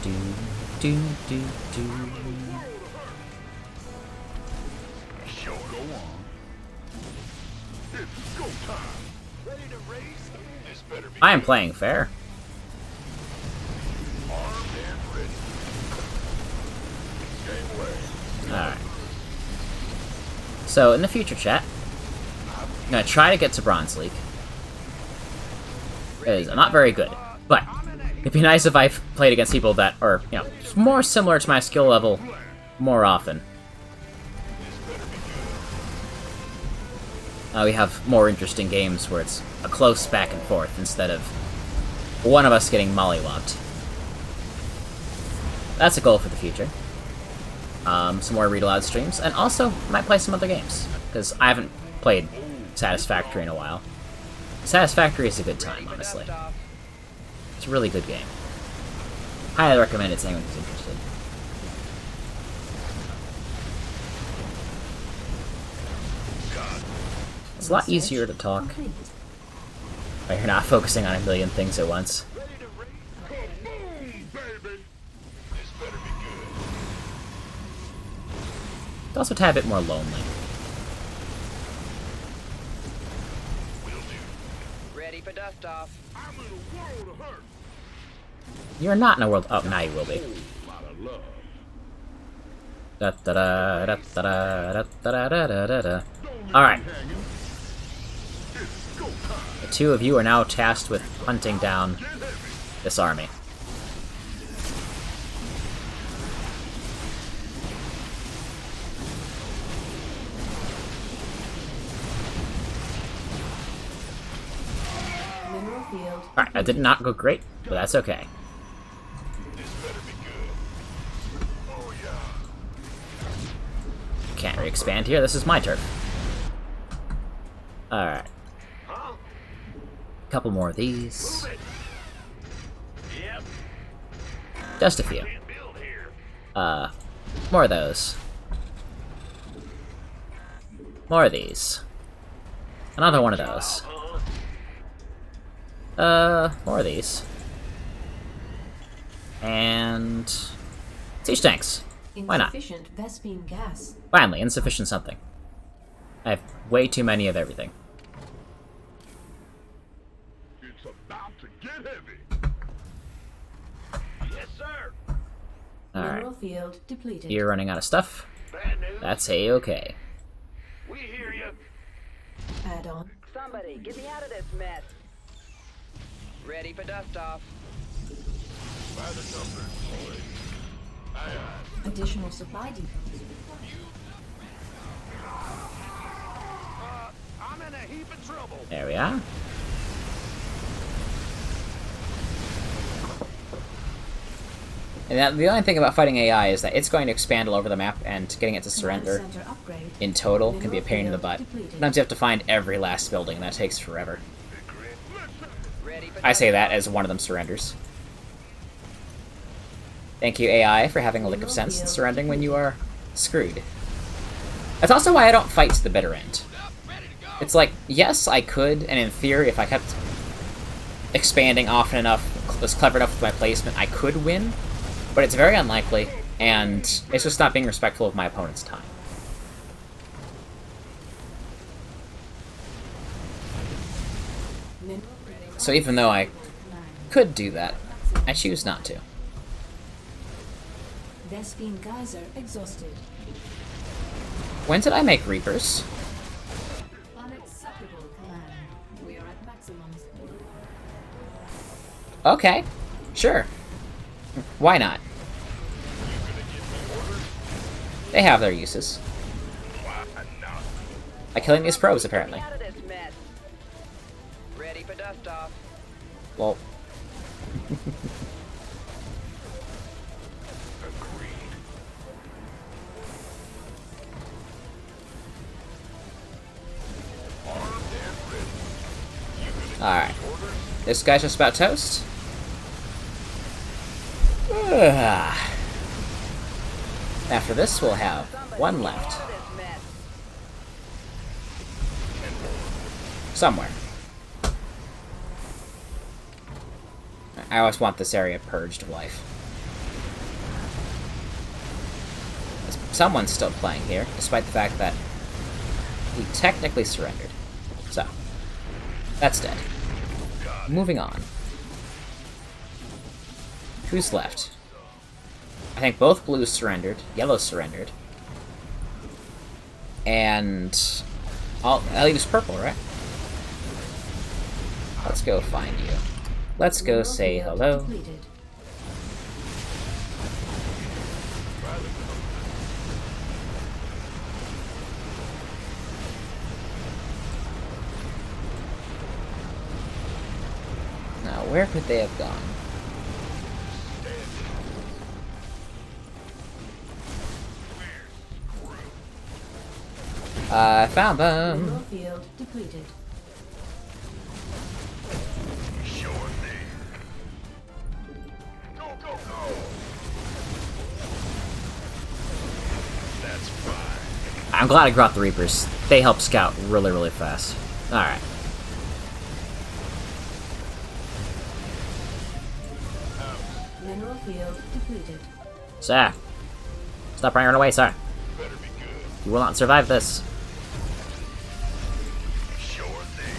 Do, do, do, do. Sure. Go on. It's go time. Ready to race? This better be I am playing fair. armed and ready. Gangway. Alright. So, in the future, chat, I'm gonna try to get to Bronze League. Because I'm not very good. But, It'd be nice if I played against people that are, you know, more similar to my skill level more often. We have more interesting games where it's a close back and forth instead of one of us getting mollywopped. That's a goal for the future. Some more read aloud streams, and also might play some other games, because I haven't played Satisfactory in a while. Satisfactory is a good time, honestly. It's a really good game. Highly recommend it to anyone who's interested. It's a lot easier to talk Complete. when you're not focusing on a million things at once. Kaboom, baby! This better be good. It's also a tad bit more lonely. Will do. Ready for dust off. I'm in a world of hurt. You're not in a world. Oh, now you will be. Lot of love. Da da da da da da da da da da da. Don't leave All right. me hanging. It's go time. The two of you are now tasked with hunting down Get heavy. this army. Mineral field. Alright, that did not go great, but that's okay. This better be good. Oh yeah. Can't re-expand here, this is my turn. Alright. Couple more of these. Yep. Just a few. Can't build here. More of those. More of these. Another one of those. More of these. And... siege tanks. Why not? Insufficient Vespine gas. Finally, insufficient something. I have way too many of everything. It's about to get heavy. Yes, sir. Alright, Mineral field depleted. you're running out of stuff. Bad news. That's a-okay. We hear you. Add on. Somebody, get me out of this mess. Ready for dust off. By the numbers, boys. Aye, aye. Additional supply depots. I'm in a heap of trouble. There we are. And that, the only thing about fighting AI is that it's going to expand all over the map, and getting it to surrender Command center upgrade. in total can be a Mineral pain in the field butt. depleted. Sometimes you have to find every last building, and that takes forever. Ready for I say dust that off. as one of them surrenders. Thank you, AI, for having a lick of sense and surrendering when you are screwed. That's also why I don't fight to the bitter end. Up, ready to go. It's like, yes, I could, and in theory, if I kept expanding often enough, was clever enough with my placement, I could win, but it's very unlikely, and it's just not being respectful of my opponent's time. Mineral field. So even though I Command. could do that, I choose not to. Vespine geyser exhausted. When did I make Reapers? Unacceptable command. We are at maximums. Okay, sure. Why not? They have their uses. Like killing these probes, Get me apparently. out of this mess. Ready for dust off. Well, alright. This guy's just about toast. Ugh. After this, we'll have one left. Out of this mess. Somewhere. I always want this area purged of life. Someone's still playing here, despite the fact that he technically surrendered. So, that's dead. Moving on. Who's left? I think both blues surrendered, yellow surrendered, and that leaves purple, right? Let's go find you. let's go Mineral say field hello. depleted. Now, where could they have gone? I found them! Mineral field depleted. Sure thing. Go, go, go! That's fine. I'm glad I brought the Reapers. They help scout really, really fast. Alright. Mineral field depleted. Sir. Stop running away, sir. Better be good. You will not survive this. Sure thing.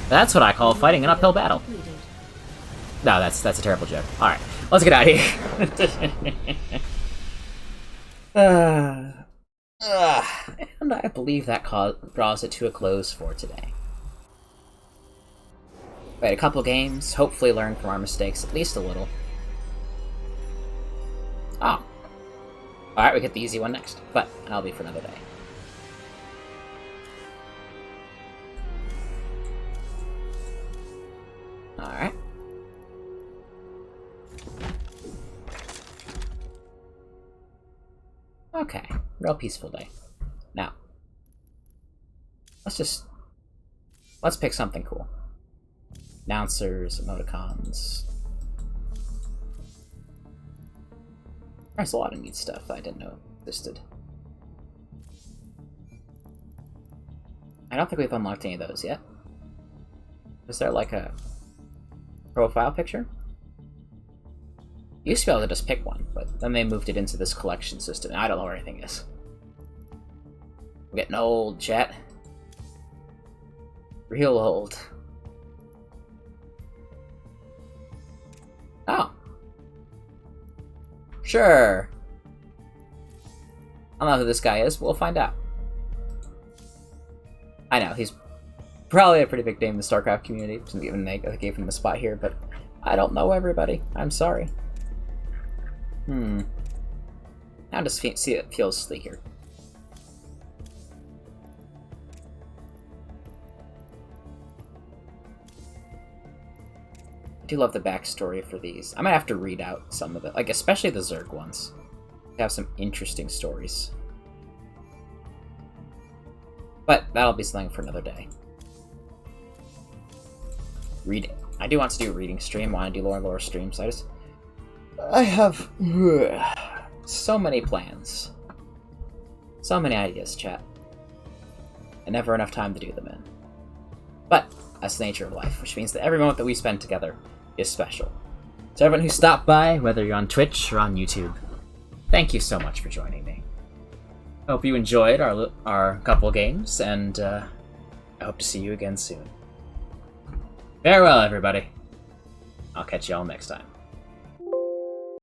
That's what I call fighting an uphill battle. Depleted. No, that's a terrible joke. Alright, let's get out of here. And I believe that draws it to a close for today. We had a couple games, hopefully learn from our mistakes at least a little. Oh. Alright, we get the easy one next, but that'll be for another day. Alright. Okay, real peaceful day. Now, let's pick something cool. Announcers, emoticons. There's a lot of neat stuff I didn't know existed. I don't think we've unlocked any of those yet. Is there like a profile picture? You used to be able to just pick one, but then they moved it into this collection system, and I don't know where anything is. I'm getting old, chat. Real old. Oh. Sure. I don't know who this guy is, but we'll find out. I know, he's probably a pretty big name in the StarCraft community, even they gave him a spot here, but I don't know everybody. I'm sorry. Now just see it feels sleeker. I do love the backstory for these. I might have to read out some of it, like especially the Zerg ones. They have some interesting stories. But that'll be something for another day. Reading. I do want to do a reading stream. I want to do lore streams. I have so many plans. So many ideas, chat. And never enough time to do them in. But that's the nature of life, which means that every moment that we spend together is special. So everyone who stopped by, whether you're on Twitch or on YouTube, thank you so much for joining me. I hope you enjoyed our couple games, and I hope to see you again soon. Farewell, everybody. I'll catch you all next time.